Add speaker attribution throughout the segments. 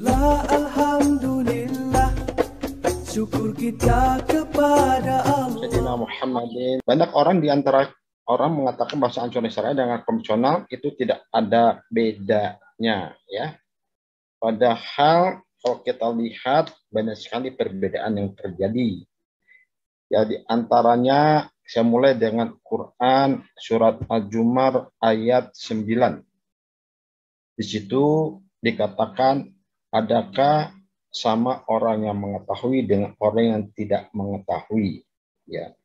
Speaker 1: Syukurlah, alhamdulillah, syukur kita kepada Allah.
Speaker 2: Sayyidina Muhammadin. Banyak orang di antara orang mengatakan bahasa ansuran syariah dengan konvensional itu tidak ada bedanya, ya. Padahal kalau kita lihat banyak sekali perbedaan yang terjadi. Ya, di antaranya saya mulai dengan Quran surat Al-Zumar ayat 9. Di situ dikatakan, adakah sama orang yang mengetahui dengan orang yang tidak mengetahui? Ya,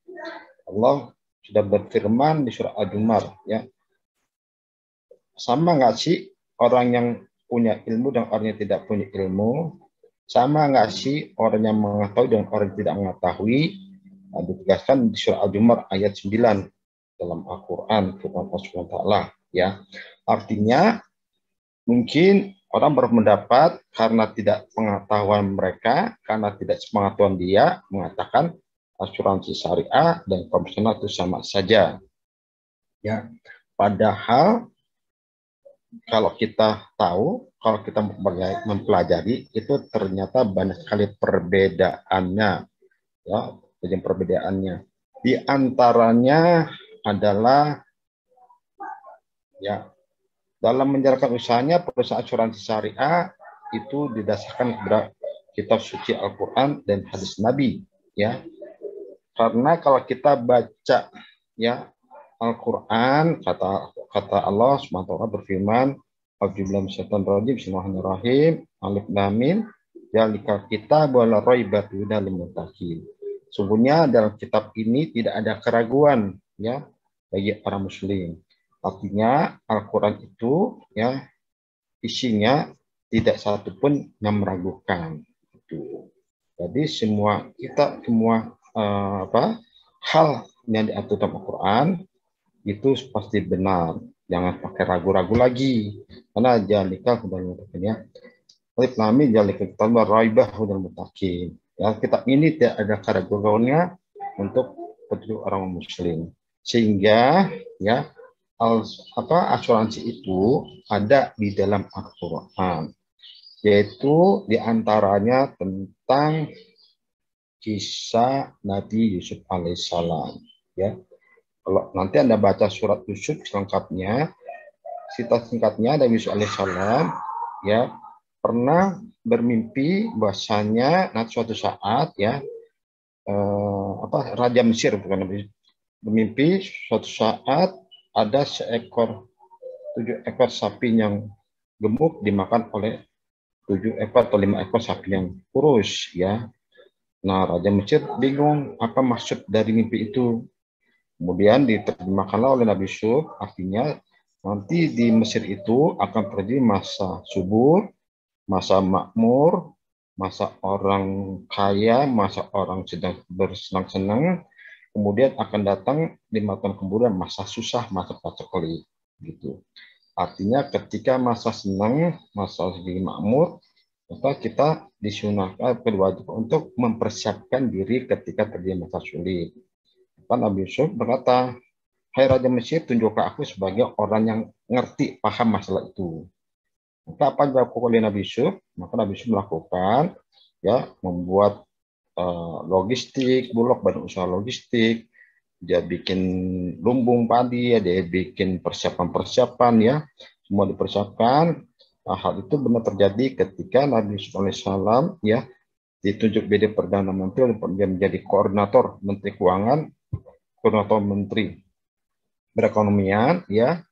Speaker 2: Allah sudah berfirman di surah Al-Zumar, ya, sama nggak sih orang yang punya ilmu dan orang yang tidak punya ilmu? Sama nggak sih orang yang mengetahui dan orang yang tidak mengetahui? Nah, ditegaskan di surah Al-Zumar ayat 9 dalam Al-Quran, firman Allah Subhanahu wa taala, ya. Artinya mungkin orang berpendapat karena tidak pengetahuan mereka, karena tidak sepengetahuan dia, mengatakan asuransi syariah dan konvensional itu sama saja. Ya, padahal kalau kita tahu, kalau kita mempelajari, itu ternyata banyak sekali perbedaannya. Ya, perbedaannya. Di antaranya adalah, ya, dalam menjalankan usahanya, perusahaan asuransi syariah itu didasarkan kepada kitab suci Al-Quran dan hadis Nabi, ya. Karena kalau kita baca, ya, Al-Quran, kata Allah SWT berfirman, Bismillahirrahmanirrahim, Alif Lam Mim, Zalikal Kitab la raiba fihi hudal lil muttaqin. Sungguhnya dalam kitab ini tidak ada keraguan, ya, bagi para muslim. Artinya Al-Quran itu, ya, isinya tidak satu pun yang meragukan. Itu. Jadi semua hal yang diatur dalam Al-Quran itu pasti benar. Jangan pakai ragu-ragu lagi. Karena jalikal hudal muttaqin, Alif Lam Mim zalikal kitab la raiba hudal muttaqin. Ya, kitab ini tidak ada keraguannya untuk petunjuk orang muslim. Sehingga, ya, asuransi itu ada di dalam Al-Quran, yaitu diantaranya tentang kisah Nabi Yusuf alaihissalam. Ya, kalau nanti Anda baca surat Yusuf selengkapnya, cerita singkatnya Nabi Yusuf alaihissalam, ya, pernah bermimpi bahwasanya suatu saat, ya, Raja Mesir, bukan Nabi, bermimpi suatu saat ada 7 ekor sapi yang gemuk dimakan oleh 7 ekor atau 5 ekor sapi yang kurus, ya. Nah, Raja Mesir bingung apa maksud dari mimpi itu. Kemudian diterjemahkanlah oleh Nabi Yusuf, artinya nanti di Mesir itu akan terjadi masa subur, masa makmur, masa orang kaya, masa orang sedang bersenang-senang. Kemudian akan datang 5 tahun kemudian masa susah, masa paceklik, gitu. Artinya ketika masa senang, masa segi makmur, maka kita disunahkan berwajib untuk mempersiapkan diri ketika terjadi masa sulit. Nabi Yusuf berkata, hai Raja Mesir, tunjukkan aku sebagai orang yang ngerti, paham masalah itu. Maka apa yang dilakukan oleh Nabi Yusuf? Maka Nabi Yusuf melakukan, ya, membuat logistik, bulog, badan usaha logistik. Dia bikin lumbung padi, ya, dia bikin persiapan-persiapan, ya, semua dipersiapkan. Nah, hal itu benar terjadi ketika Nabi Yusuf alaihissalam, ya, ditunjuk menjadi Perdana Menteri, dia menjadi koordinator Menteri Keuangan, koordinator Menteri Perekonomian, ya,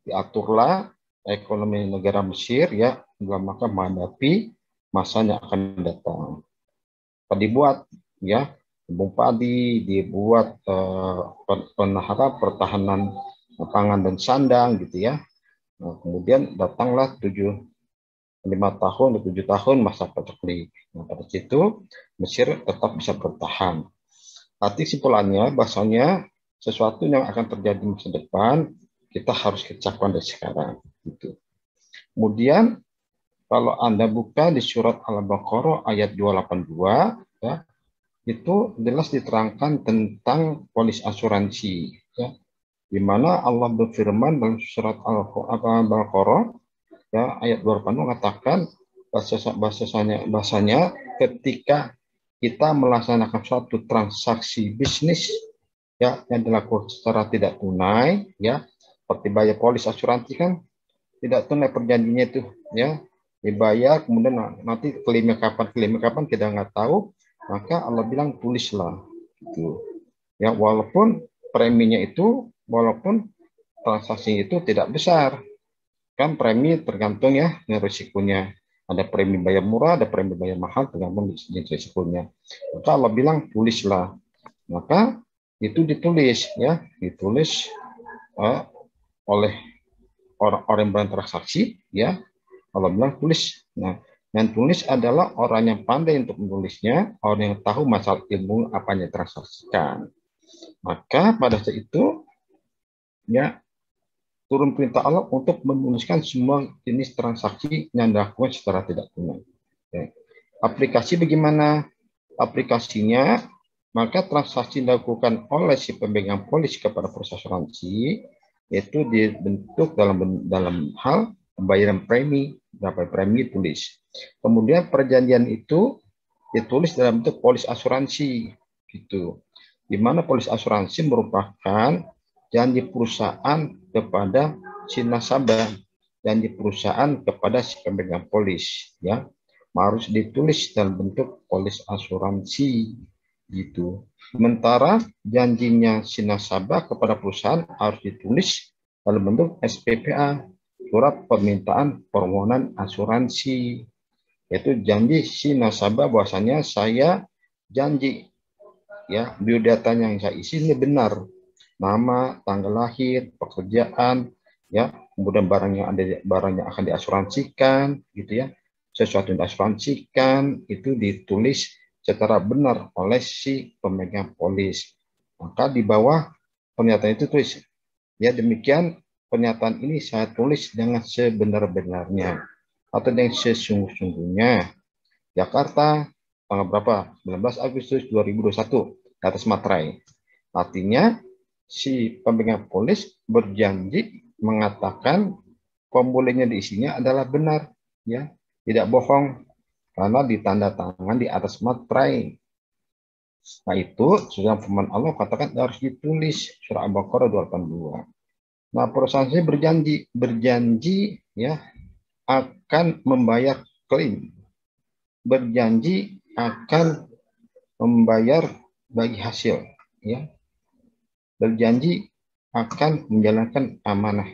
Speaker 2: diaturlah ekonomi negara Mesir, ya, dalam rangka menghadapi masa yang akan datang. Dibuat, ya, lumbung padi, dibuat pertahanan pangan dan sandang, gitu, ya. Nah, kemudian datanglah 7 tahun masa paceklik. Nah, pada situ Mesir tetap bisa bertahan. Arti simpulannya bahasanya sesuatu yang akan terjadi di masa depan kita harus kecapkan dari sekarang, gitu. Kemudian kalau Anda buka di surat Al-Baqarah ayat 282, ya, itu jelas diterangkan tentang polis asuransi, ya, di mana Allah berfirman dalam surat Al-Baqarah, ya, ayat 282 mengatakan, bahasanya ketika kita melaksanakan suatu transaksi bisnis ya yang dilakukan secara tidak tunai ya, seperti bayar polis asuransi kan tidak tunai perjanjiannya itu ya, dibayar kemudian nanti klaimnya kapan kita nggak tahu, maka Allah bilang tulislah gitu ya, walaupun preminya itu, walaupun transaksi itu tidak besar kan, premi tergantung ya risikonya, ada premi bayar murah, ada premi bayar mahal, tergantung jenis risikonya. Maka Allah bilang tulislah, maka itu ditulis ya, ditulis oleh orang-orang yang bertransaksi ya, Allah bilang tulis. Nah, yang tulis adalah orang yang pandai untuk menulisnya, orang yang tahu masalah ilmu apa yang ditransaksikan. Maka pada saat itu ya turun perintah Allah untuk menuliskan semua jenis transaksi yang dilakukan secara tidak tunai. Ya. Aplikasi bagaimana? Aplikasinya, maka transaksi dilakukan oleh si pemegang polis kepada perusahaan asuransi itu dibentuk dalam hal pembayaran premi, dapat premi tulis. Kemudian perjanjian itu ditulis dalam bentuk polis asuransi, gitu. Di mana polis asuransi merupakan janji perusahaan kepada si nasabah, janji perusahaan kepada si pemegang polis, ya harus ditulis dalam bentuk polis asuransi, gitu. Sementara janjinya si nasabah kepada perusahaan harus ditulis dalam bentuk SPPA, surat permintaan permohonan asuransi, yaitu janji si nasabah bahwasanya saya janji ya biodatanya yang saya isi ini benar, nama, tanggal lahir, pekerjaan, ya, kemudian barang yang akan diasuransikan, gitu ya, sesuatu yang diasuransikan itu ditulis secara benar oleh si pemegang polis. Maka di bawah pernyataan itu tulis, ya demikian pernyataan ini saya tulis dengan sebenar-benarnya atau dengan sesungguh-sungguhnya. Jakarta, tanggal berapa? 19 Agustus 2021, di atas materai. Artinya si pemegang polis berjanji mengatakan formulirnya diisinya adalah benar, ya, tidak bohong, karena ditanda tangan di atas materai. Nah itu sudah firman Allah katakan harus ditulis, surah Al-Baqarah 282. Nah perusahaan saya berjanji ya akan membayar klaim, berjanji akan membayar bagi hasil, ya, berjanji akan menjalankan amanah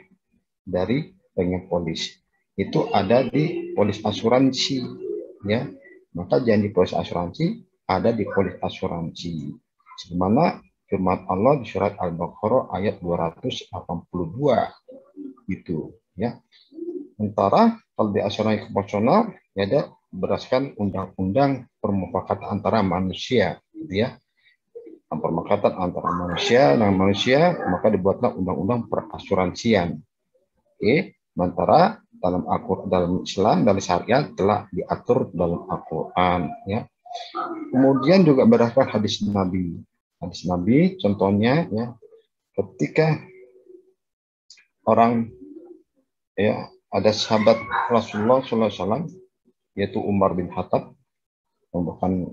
Speaker 2: dari pemegang polis. Itu ada di polis asuransi, ya. Maka janji polis asuransi ada di polis asuransi. Sebagaimana firman Allah di surat Al-Baqarah ayat 282 gitu, ya. Sementara kalau di asuransi konvensional ya ada berdasarkan undang-undang permufakatan antara manusia, gitu ya. Permufakatan antara manusia dengan manusia, maka dibuatlah undang-undang perasuransian. Oke, sementara dalam Islam, dalam syariat telah diatur dalam Al-Quran, ya. Kemudian juga berdasarkan hadis Nabi. Hadis Nabi contohnya ya, ketika orang ya ada sahabat Rasulullah SAW yaitu Umar bin Khattab, merupakan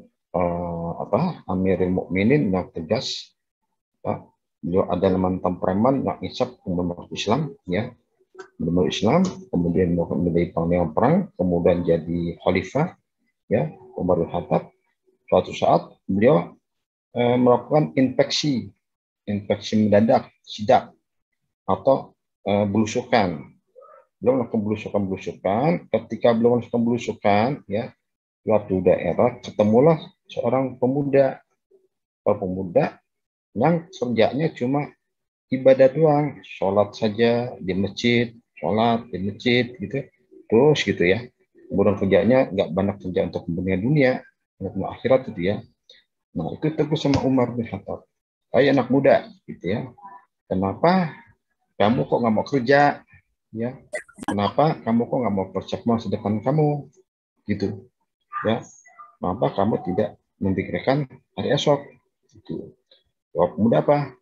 Speaker 2: Amirul Mukminin yang tegas, ya. Beliau adalah mantan preman yang isap kemudian Islam, ya, memeluk Islam, kemudian menjadi panglima perang, kemudian jadi khalifah, ya, Umar bin Khattab. Suatu saat beliau melakukan infeksi mendadak, sidak atau belusukan. Beliau melakukan belusukan. Ketika beliau melakukan belusukan, ya, suatu daerah ketemulah seorang pemuda yang kerjanya cuma ibadah doang, sholat saja di masjid, gitu, terus gitu ya. Kemudian kerjanya nggak banyak kerja untuk kepentingan dunia, untuk akhirat gitu ya. Nah itu tegur sama Umar bin Khattab, kayak anak muda gitu ya. Kenapa kamu kok nggak mau kerja? Ya, kenapa kamu kok nggak mau persiap masa depan kamu? Gitu, ya. Kenapa kamu tidak memikirkan hari esok? Gitu. Jawab pemuda apa?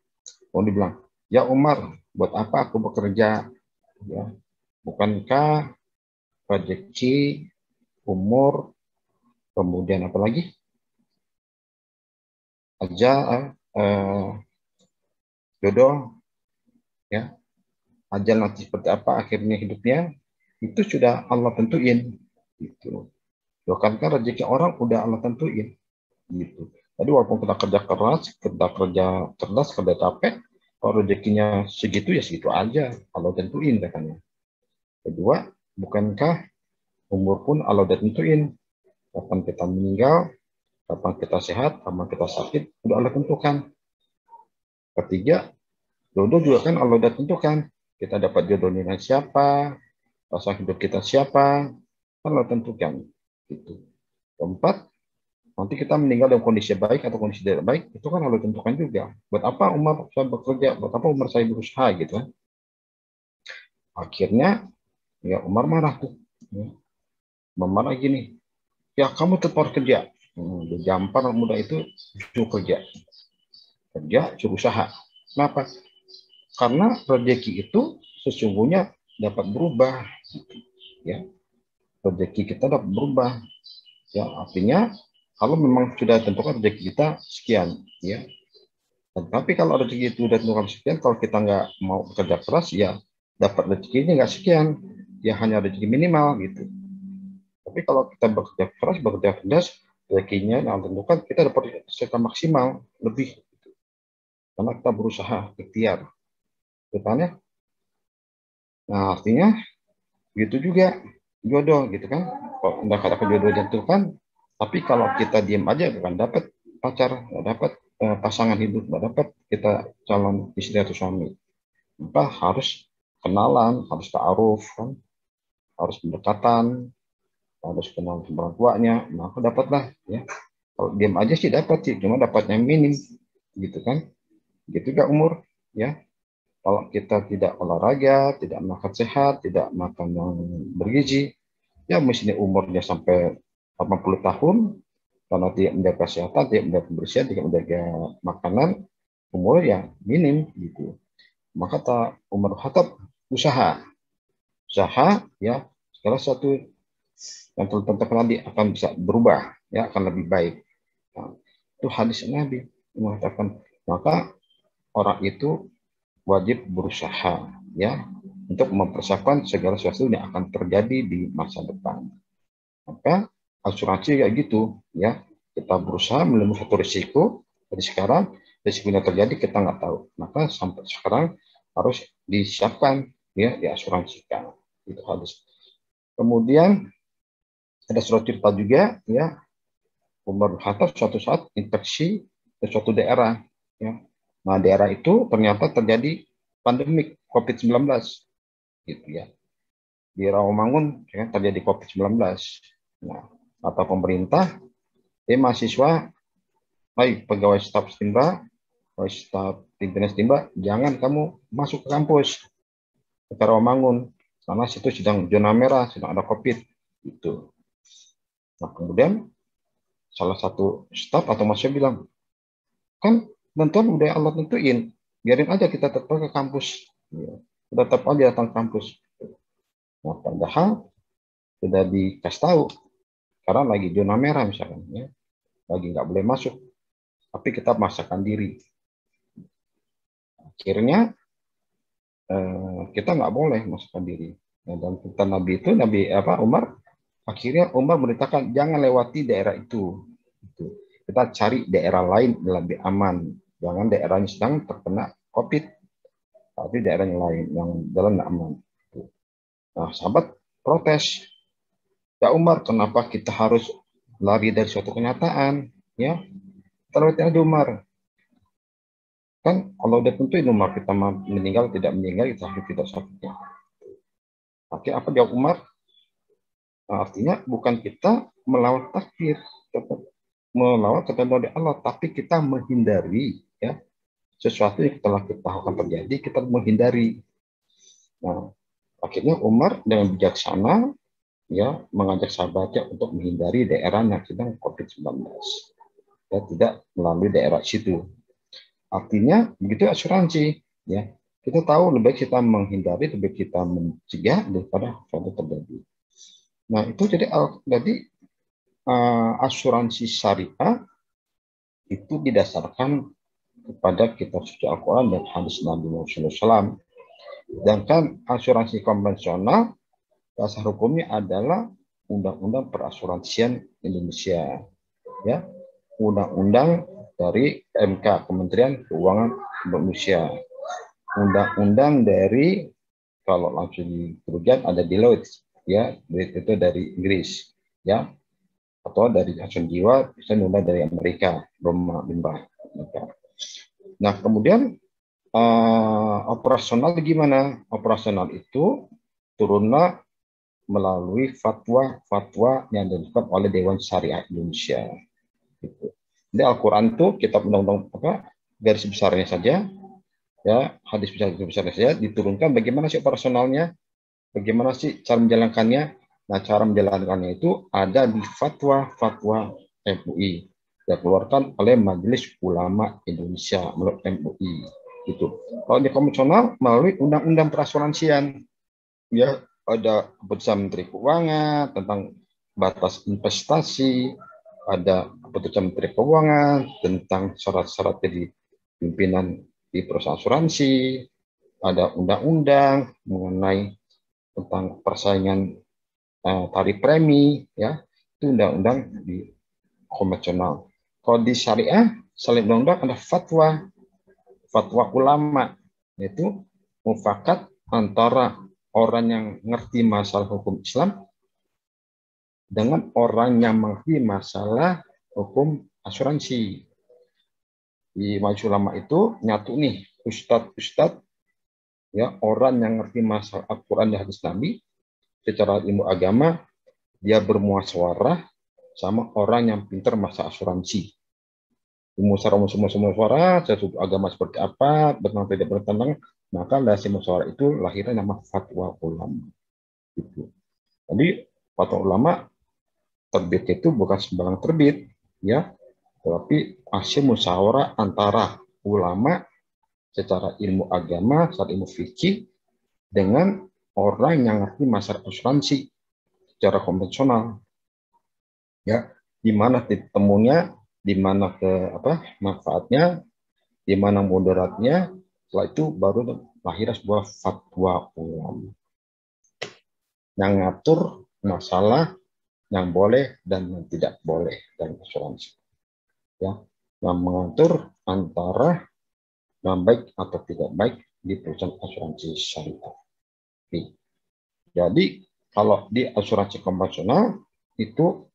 Speaker 2: Mau dibilang, ya Umar, buat apa aku bekerja? Ya, bukankah rezeki umur, kemudian apa lagi? Ajal, jodoh, ya, ajal nanti seperti apa akhirnya hidupnya, itu sudah Allah tentuin, gitu. Bahkan kan rezeki orang udah Allah tentuin, gitu. Jadi walaupun kita kerja keras, kita kerja cerdas, kerja capek, kalau rezekinya segitu ya segitu aja, Allah tentuin katanya. Kedua, bukankah umur pun Allah udah tentuin, kapan kita meninggal, kapan kita sehat, kapan kita sakit, udah Allah tentukan. Ketiga, jodoh juga kan Allah udah tentukan. Kita dapat jodoh dengan siapa, pasangan hidup kita siapa, kan Allah tentukan. Gitu. Keempat, nanti kita meninggal dalam kondisi baik atau kondisi tidak baik, itu kan Allah tentukan juga. Buat apa Umar saya bekerja, buat apa Umar saya berusaha gitu kan. Akhirnya, ya Umar marah tuh. Ya. Umar marah gini, ya kamu tetap harus kerja. Jampar muda itu suruh kerja, suruh usaha. Kenapa? Karena rezeki itu sesungguhnya dapat berubah, ya. Rezeki kita dapat berubah, ya. Artinya kalau memang sudah tentukan rezeki kita sekian, ya. Tapi kalau rezeki itu sudah tentukan sekian, kalau kita nggak mau kerja keras, ya dapat rezekinya nggak sekian, ya hanya rezeki minimal gitu. Tapi kalau kita bekerja keras, bekerja cerdas, rezekinya yang tentukan kita dapat secara maksimal lebih, gitu. Karena kita berusaha ikhtiar. Depannya, nah artinya gitu juga jodoh gitu kan. Kalau udah kata jodoh tentukan, tapi kalau kita diam aja bukan dapat pacar, nggak dapat pasangan hidup, nggak dapat kita calon istri atau suami. Maka harus kenalan, harus ta'aruf, kan? Harus pendekatan, harus kenal sama orang tuanya, maka dapatlah ya. Kalau diam aja sih dapat sih, cuma dapatnya minim, gitu kan. Gitu gak umur, ya. Kalau kita tidak olahraga, tidak makan sehat, tidak makan yang bergizi, ya mestinya umurnya sampai 80 tahun, karena tidak menjaga kesehatan, tidak menjaga kebersihan, tidak menjaga makanan, umur ya minim gitu. Maka Umar Khattab usaha ya segala satu yang tertentu nanti akan bisa berubah, ya akan lebih baik. Nah, itu hadis Nabi mengatakan, maka orang itu wajib berusaha ya untuk mempersiapkan segala sesuatu yang akan terjadi di masa depan. Maka asuransi kayak gitu ya, kita berusaha menemui satu risiko dari sekarang, risikonya terjadi kita nggak tahu, maka sampai sekarang harus disiapkan ya, diasuransikan. Itu hadis. Kemudian ada suatu cerita juga ya, Umar bin Khattab suatu saat infeksi ke suatu daerah ya. Nah, daerah itu ternyata terjadi pandemik COVID-19 gitu ya. Di Rawamangun ya, terjadi COVID-19. Nah, kata pemerintah, mahasiswa, baik pegawai staf Stimba, pegawai staf pimpinan Stimba, jangan kamu masuk ke kampus ke Rawamangun karena situ sedang zona merah, sedang ada COVID gitu. Nah, kemudian salah satu staf atau mahasiswa bilang, kan tentuan udah Allah tentuin, biarin aja kita tetap ke kampus, ya, tetap aja datang ke kampus. Nah, padahal sudah dikasih tahu, karena lagi zona merah misalkan, ya, lagi nggak boleh masuk, tapi kita memaksakan diri. Akhirnya kita nggak boleh memaksakan diri. Nah, dan kita Nabi itu, Umar, akhirnya Umar merintahkan jangan lewati daerah itu. Kita cari daerah lain yang lebih aman. Jangan daerah yang sedang terkena COVID, tapi daerah yang lain yang jalan nggak aman. Nah, sahabat protes, ya Umar, kenapa kita harus lari dari suatu kenyataan? Ya, terus ada Umar. Kan Allah udah tentuin Umar kita meninggal, tidak meninggal, kita sakit, tidak sakit. Oke, apa jawab Umar? Nah, artinya bukan kita melawan takdir, tetap melawan ketentuan dari Allah, tapi kita menghindari ya sesuatu yang telah kita akan terjadi, kita menghindari. Nah, akhirnya Umar dengan bijaksana ya mengajak sahabatnya untuk menghindari daerah yang sedang COVID-19. Ya, tidak melalui daerah situ. Artinya begitu asuransi ya. Kita tahu lebih baik kita menghindari, lebih baik kita mencegah daripada suatu terjadi. Nah, itu jadi asuransi syariah itu didasarkan kepada kitab suci Al-Quran dan hadis Nabi Muhammad SAW. Sedangkan asuransi konvensional dasar hukumnya adalah Undang-Undang Perasuransian Indonesia, ya, Undang-Undang dari MK Kementerian Keuangan Indonesia, Undang-Undang dari, kalau langsung di kerugian ada Deloitte, ya, itu dari Inggris, ya, atau dari asuransi jiwa bisa undang dari Amerika, Roma, Bimba. Nah, kemudian operasional gimana? Operasional itu turunlah melalui fatwa-fatwa yang dilakukan oleh Dewan Syariah Indonesia. Gitu. Jadi Al-Quran itu kitab undang-undang garis besarnya saja, ya, hadis besarnya saja diturunkan. Bagaimana sih operasionalnya? Bagaimana sih cara menjalankannya? Nah, cara menjalankannya itu ada di fatwa-fatwa MUI yang dikeluarkan oleh Majelis Ulama Indonesia melalui MUI. Gitu. Kalau di konvensional melalui undang-undang perasuransian, ya, ada keputusan Menteri Keuangan tentang batas investasi, ada keputusan Menteri Keuangan tentang syarat-syarat jadi pimpinan di perusahaan asuransi, ada undang-undang mengenai tentang persaingan tarif premi, ya, itu undang-undang di konvensional. Kalau di syariah, selain undang-undang ada fatwa ulama, yaitu mufakat antara orang yang ngerti masalah hukum Islam dengan orang yang mengerti masalah hukum asuransi. Di majelis ulama itu nyatu nih, ustadz, ya, orang yang ngerti masalah Al-Quran dan hadis Nabi secara ilmu agama, dia bermuaswarah sama orang yang pintar masalah asuransi. Musyawarah sesuatu agama seperti apa, bertentangan tidak bertentangan, maka dari musyawarah itu lahirnya nama fatwa ulama. Gitu. Jadi fatwa ulama terbit itu bukan sembarang terbit, ya, tetapi hasil musyawarah antara ulama secara ilmu agama, secara ilmu fikih, dengan orang yang ngerti masalah asuransi secara konvensional, ya, di mana titik temunya, di mana manfaatnya, di mana mudaratnya. Setelah itu baru lahir sebuah fatwa ulama yang ngatur masalah yang boleh dan yang tidak boleh dalam asuransi, ya, yang mengatur antara yang baik atau tidak baik di perusahaan asuransi syariah. Jadi kalau di asuransi konvensional itu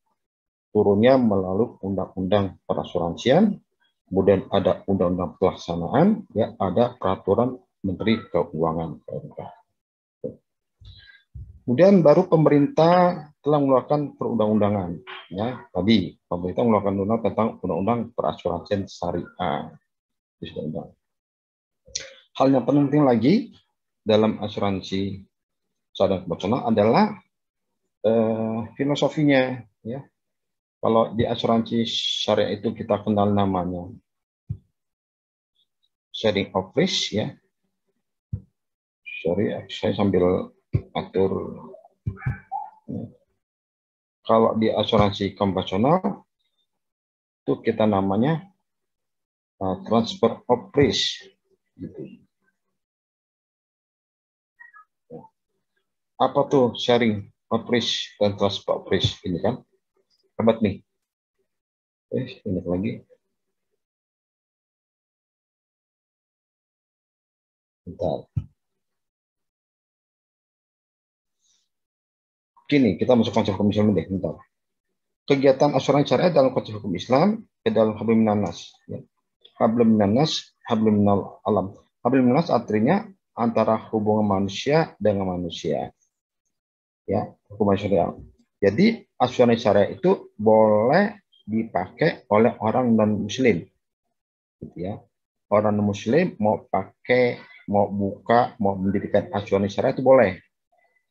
Speaker 2: turunnya melalui undang-undang perasuransian, kemudian ada undang-undang pelaksanaan, ya, ada peraturan Menteri Keuangan. Kemudian baru pemerintah telah mengeluarkan perundang-undangan. Ya, tadi pemerintah mengeluarkan undang tentang undang-undang perasuransian syariah. Hal yang penting lagi dalam asuransi syariah konvensional adalah filosofinya. Ya, kalau di asuransi syariah itu kita kenal namanya sharing of risk, ya. Sorry, saya sambil atur. Kalau di asuransi konvensional itu kita namanya transfer of risk, gitu. Apa tuh sharing of risk dan transfer of risk ini kan? Hebat nih. Ini lagi. Bentar. Gini, kita masuk konsep hukum Islam deh. Bentar. Kegiatan asuransi syariah dalam konsep hukum Islam ke dalam hablum minan nas. Ya. Hablum minan nas, hablum minal alam. Hablum minan nas artinya antara hubungan manusia dengan manusia. Ya, hukum syariah. Jadi asuransi syariah itu boleh dipakai oleh orang non muslim, gitu ya. Orang non muslim mau pakai, mau buka, mau mendirikan asuransi syariah itu boleh,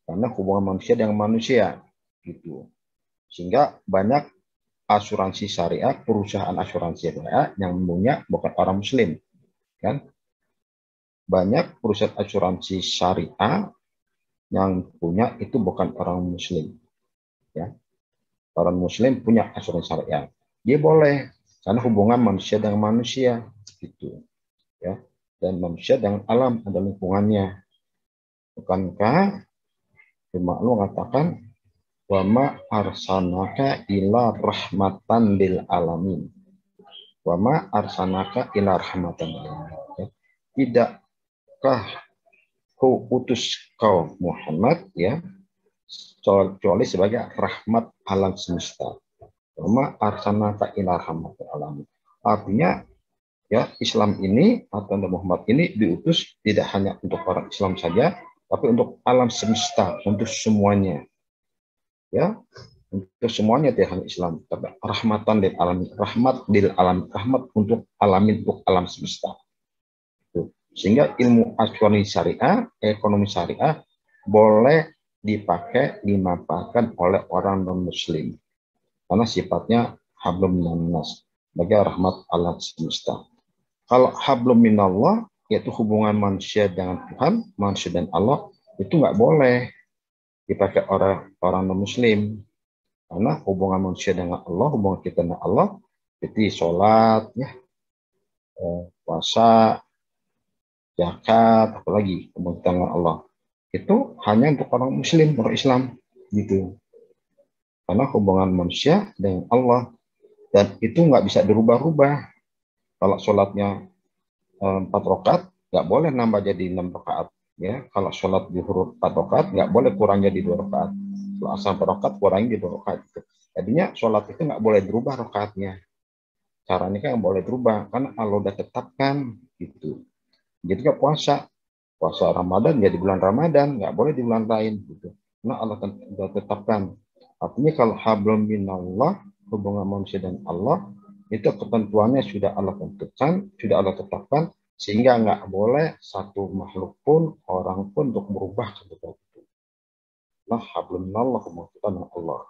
Speaker 2: karena hubungan manusia dengan manusia, gitu. Sehingga banyak asuransi syariah, perusahaan asuransi syariah yang punya bukan orang muslim, kan? Banyak perusahaan asuransi syariah yang punya itu bukan orang muslim. Ya, orang Muslim punya asuransi syariah. Dia boleh karena hubungan manusia dengan manusia gitu, ya. Dan manusia dengan alam ada lingkungannya. Bukankah firman Allah mengatakan wa ma arsalnaka ila rahmatan lil alamin. Wa ma arsalnaka ila rahmatan lil alamin. Ya. Tidakkah ku utus kau Muhammad, ya, kecuali sebagai rahmat alam semesta. Wa ma arsalnaka ila rahmatil alamin. Artinya, ya, Islam ini atau Muhammad ini diutus tidak hanya untuk orang Islam saja, tapi untuk alam semesta, untuk semuanya. Ya, untuk semuanya, tidak hanya Islam, tapi rahmatan lil alamin, rahmat lil alamin, rahmat untuk alamin, untuk alam semesta. Sehingga ilmu asuransi syariah, ekonomi syariah boleh dipakai, dimanfaatkan oleh orang non-muslim. Karena sifatnya hablum minannas, sebagai rahmat alam semesta. Kalau hablum minallah, yaitu hubungan manusia dengan Tuhan, manusia dan Allah, itu nggak boleh dipakai orang non-muslim. Karena hubungan manusia dengan Allah, hubungan kita dengan Allah, seperti sholat, ya, puasa, zakat, apalagi hubungan kita dengan Allah, itu hanya untuk orang Muslim, orang Islam, gitu. Karena hubungan manusia dengan Allah, dan itu nggak bisa dirubah-rubah. Kalau sholatnya 4 rakaat, nggak boleh nambah jadi 6 rakaat. Ya, kalau sholat zuhur 4 rakaat, nggak boleh kurang jadi 2 rakaat. Kalau asar 4 rakaat, kurang jadi 2 rakaat. Gitu. Jadinya sholat itu nggak boleh dirubah rakaatnya. Caranya kan nggak boleh dirubah, karena Allah udah tetapkan, gitu. Jadi juga puasa Ramadan ya di bulan Ramadan, nggak boleh di bulan lain, gitu. Nah, Allah sudah tetapkan. Artinya kalau hablum minallah, hubungan manusia dan Allah, itu ketentuannya sudah Allah tentukan, sudah Allah tetapkan, sehingga nggak boleh satu makhluk pun, orang pun untuk merubah ketentuan itu. Nah, hablum minallah, hubungan kita dengan Allah.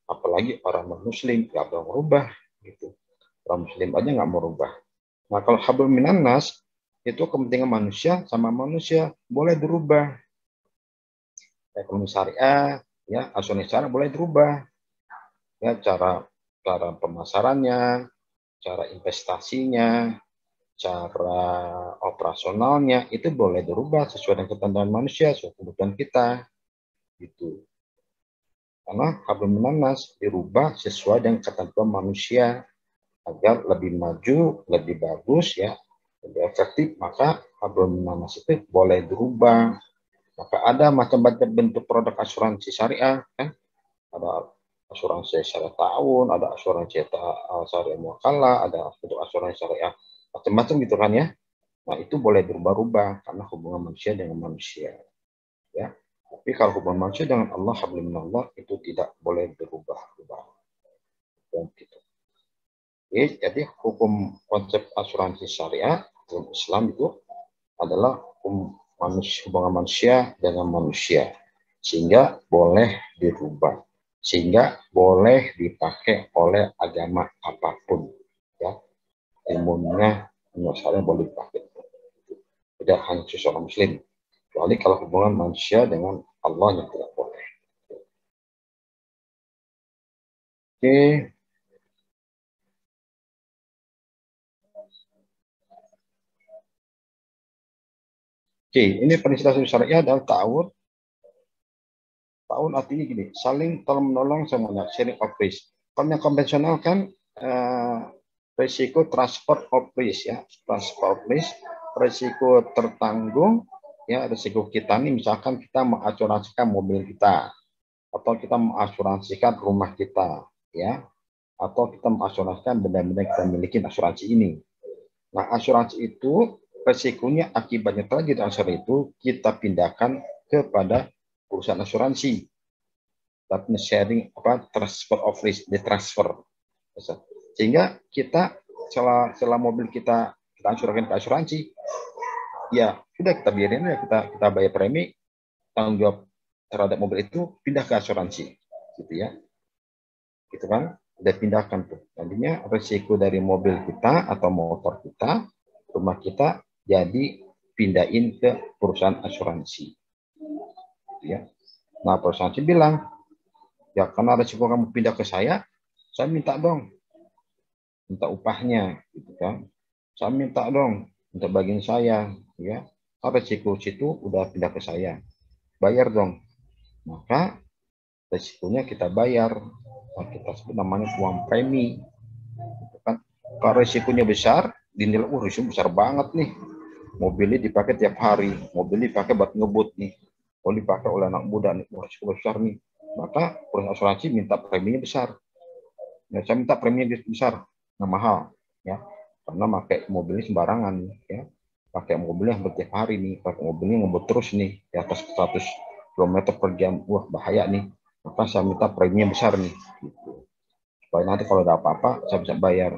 Speaker 2: Apalagi orang non-muslim nggak boleh merubah, gitu. Orang muslim aja nggak merubah. Nah, kalau hablum minannas, itu kepentingan manusia sama manusia boleh dirubah. Ekonomi syariah, ya, asuransi syariah boleh dirubah. Ya, cara pemasarannya, cara investasinya, cara operasionalnya itu boleh dirubah sesuai dengan ketentuan manusia, sesuai kebutuhan kita, gitu. Karena hablum minannas dirubah sesuai dengan ketentuan manusia agar lebih maju, lebih bagus, ya, lebih efektif, maka hablum minannas itu boleh dirubah. Maka ada macam-macam bentuk produk asuransi syariah, kan? Ada asuransi syariah tahun, ada asuransi syariah muakalah, ada bentuk asuransi syariah macam-macam gitu kan, ya. Nah, itu boleh berubah-ubah karena hubungan manusia dengan manusia, ya. Tapi kalau hubungan manusia dengan Allah, hablum minallah, itu tidak boleh berubah-ubah. Gitu. Jadi hukum konsep asuransi syariah dalam Islam itu adalah hubungan manusia dengan manusia, sehingga boleh dirubah, sehingga boleh dipakai oleh agama apapun, ya. Ilmunya misalnya boleh dipakai, tidak hanya seorang muslim, kecuali kalau hubungan manusia dengan Allah yang tidak boleh. Oke. Oke, ini prinsip syariah adalah ta'awun. Ta'awun artinya gini, saling tolong menolong semuanya, sharing of risk. Kalau yang konvensional kan risiko transfer of risk, ya, transfer of risk, risiko tertanggung, ya, risiko kita nih, misalkan kita mengasuransikan mobil kita, atau kita mengasuransikan rumah kita, ya, atau kita mengasuransikan benda-benda yang kita miliki asuransi ini. Nah, asuransi itu resikonya akibatnya terjadi asuransi itu kita pindahkan kepada perusahaan asuransi. Tapi sharing transfer of risk, ditransfer. Sehingga kita setelah mobil kita asuransikan ke asuransi, ya sudah kita biarin ya, kita bayar premi, tanggung jawab terhadap mobil itu pindah ke asuransi, gitu ya. Gitu kan? Udah pindahkan tuh. Nantinya resiko dari mobil kita atau motor kita, rumah kita, jadi pindahin ke perusahaan asuransi. Ya. Nah, perusahaan bilang, Ya karena resiko kamu pindah ke saya minta dong, minta upahnya, gitu kan. Saya minta dong, minta bagian saya, ya. Kalau resiko situ udah pindah ke saya, bayar dong. Maka resikonya kita bayar, kita sebut namanya uang premi, gitu kan. Kalau resikonya besar, dinilai, risiko besar banget nih. Mobilnya dipakai tiap hari, mobilnya dipakai buat ngebut nih, kalau dipakai oleh anak muda nih, risiko besar nih. Maka perusahaan asuransi minta preminya besar. Ya, saya minta preminya besar, nggak mahal, ya, karena pakai mobilnya sembarangan, ya, pakai mobilnya hampir tiap hari nih, pakai mobilnya ngebut terus nih, di atas 100 km per jam, wah bahaya nih, maka saya minta preminya besar nih, gitu. Supaya nanti kalau ada apa-apa saya bisa bayar,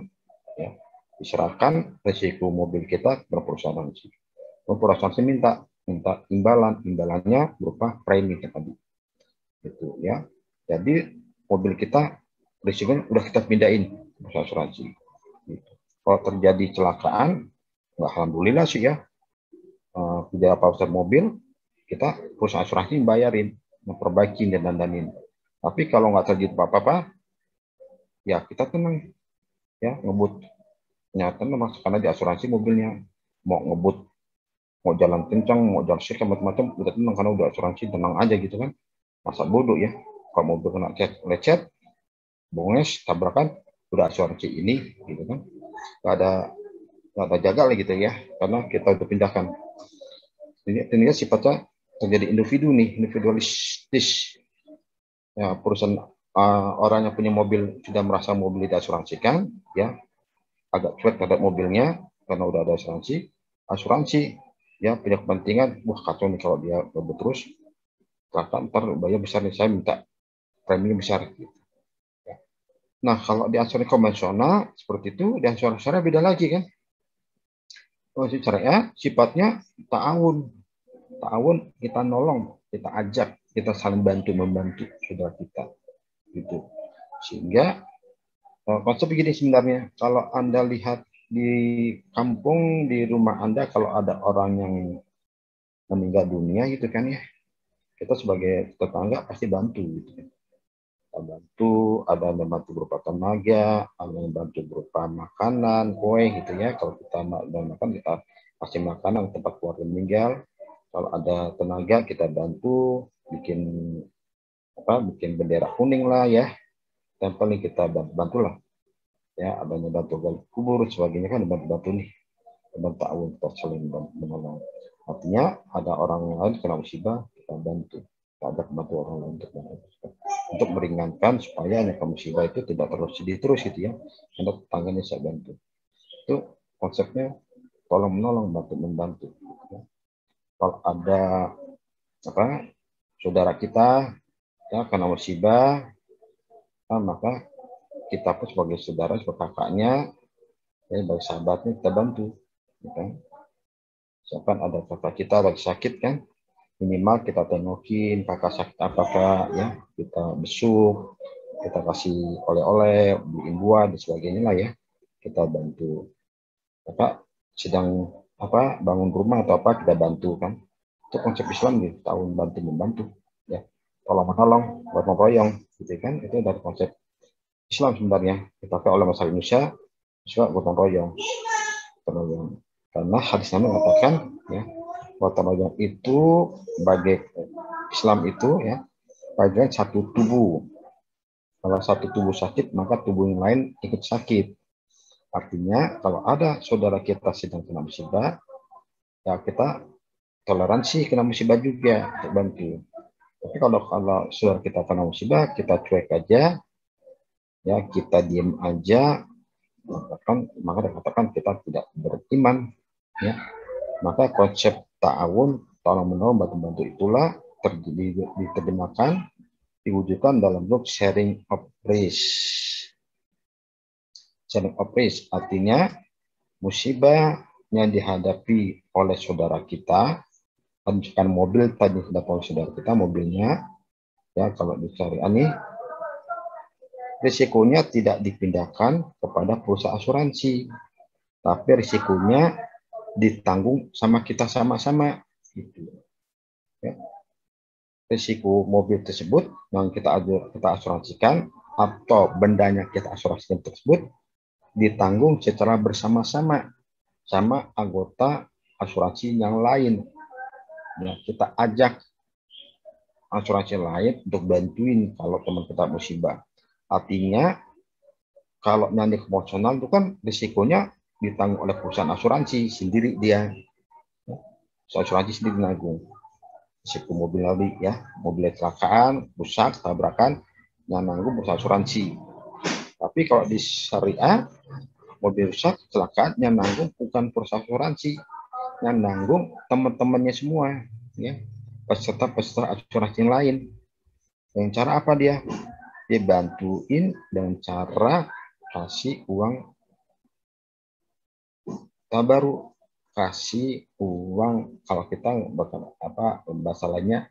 Speaker 2: ya, diserahkan resiko mobil kita ke perusahaan asuransi. Perusahaan asuransi minta imbalannya berupa premi tadi, gitu ya. Jadi mobil kita risikonya udah kita pindahin ke asuransi. Gitu. Kalau terjadi kecelakaan, alhamdulillah sih ya, tidak apa-apa mobil, kita perusahaan asuransi bayarin, memperbaiki dan dandanin. Tapi kalau nggak terjadi apa-apa, ya kita tenang, ya, ngebut. Ternyata masuk karena di asuransi mobilnya, mau ngebut, mau jalan kencang, mau jalan sirka, macam-macam, udah tenang karena udah asuransi, tenang aja gitu kan. Masa bodoh ya, kalau mobil kena lecet, bonges, tabrakan, udah asuransi ini, gitu kan. Nggak ada jaga lah gitu ya, karena kita udah pindahkan. Ini sifatnya terjadi individu nih, individualistis. Ya, perusahaan orang yang punya mobil sudah merasa mobil diasuransikan, ya, agak cuek terhadap mobilnya karena udah ada asuransi, ya, punya kepentingan, wah kacau nih kalau dia ngebut terus, ntar bayar besar nih, saya minta premi besar. Gitu. Nah, kalau di asuransi konvensional seperti itu, di asuransi syariah beda lagi kan. Asuransi syariah sifatnya ta'awun. Ta'awun, kita nolong, kita ajak, kita saling membantu saudara kita. Gitu. Sehingga konsep begini sebenarnya, kalau Anda lihat di kampung, di rumah Anda, kalau ada orang yang meninggal dunia gitu kan ya, kita sebagai tetangga pasti bantu gitu kan. Kita bantu, ada yang membantu berupa tenaga, ada yang membantu berupa makanan, kue gitu ya. Kalau kita makan, kita kasih makanan ke tempat keluarga meninggal. Kalau ada tenaga, kita bantu bikin bendera kuning lah ya, tempel nih, kita bantu lah ya, adanya bantu gali kubur sebagainya kan, bantu nih, bantu awun, kita saling menolong. Artinya ada orang yang lain kena musibah, kita bantu, kita ajak bantu orang lain untuk meringankan supaya yang musibah itu tidak terus sedih terus gitu ya, untuk tangannya saya bantu. Itu konsepnya tolong menolong, bantu membantu. Kalau ada saudara kita ya kena musibah, maka kita pun sebagai saudara, sebagai kakaknya, sebagai sahabatnya, kita bantu. Gitu. Misalkan ada kakak kita lagi sakit kan, minimal kita tengokin kakak sakit apakah ya, kita besuk, kita kasih oleh-oleh, beliin buah dan sebagainya lah ya, kita bantu. Kakak sedang bangun rumah atau apa, kita bantu kan. Itu konsep Islam nih, tahun bantu membantu ya, tolong menolong, gotong royong gitu kan. Itu dari konsep Islam sebenarnya, dipakai oleh masyarakat Indonesia juga gotong royong. Karena hadis Nabi mengatakan ya, gotong royong itu bagi Islam itu ya, bagian satu tubuh. Kalau satu tubuh sakit, maka tubuh yang lain ikut sakit. Artinya kalau ada saudara kita sedang kena musibah, ya kita toleransi kena musibah juga untuk bantu. Tapi kalau saudara kita kena musibah, kita cuek aja, ya kita diem aja, maka dikatakan kita tidak beriman, ya. Maka konsep ta'awun, tolong menolong, bantu-bantu itulah diterjemahkan, diwujudkan dalam bentuk sharing of risk. Sharing of risk artinya musibah yang dihadapi oleh saudara kita, misalkan mobil tadi dihadapi oleh saudara kita, mobilnya, ya kalau dicari ini, risikonya tidak dipindahkan kepada perusahaan asuransi, tapi risikonya ditanggung sama kita sama-sama gitu. Ya. risiko mobil tersebut yang kita asuransikan atau bendanya kita asuransikan tersebut ditanggung secara bersama-sama sama anggota asuransi yang lain. Ya, kita ajak asuransi lain untuk bantuin kalau teman kita musibah. Artinya kalau nyandi emosional itu kan risikonya ditanggung oleh perusahaan asuransi sendiri dia. Asuransi sendiri nanggung. Risiko mobil lagi ya, mobil kecelakaan, rusak, tabrakan, yang nanggung perusahaan asuransi. Tapi kalau di syariah, mobil rusak, kecelakaan, yang nanggung bukan perusahaan asuransi, yang nanggung teman-temannya semua, ya, peserta-peserta asuransi lain. Dengan cara apa dia? Dia bantuin dengan cara kasih uang baru, kasih uang kalau kita apa bahasa lainnya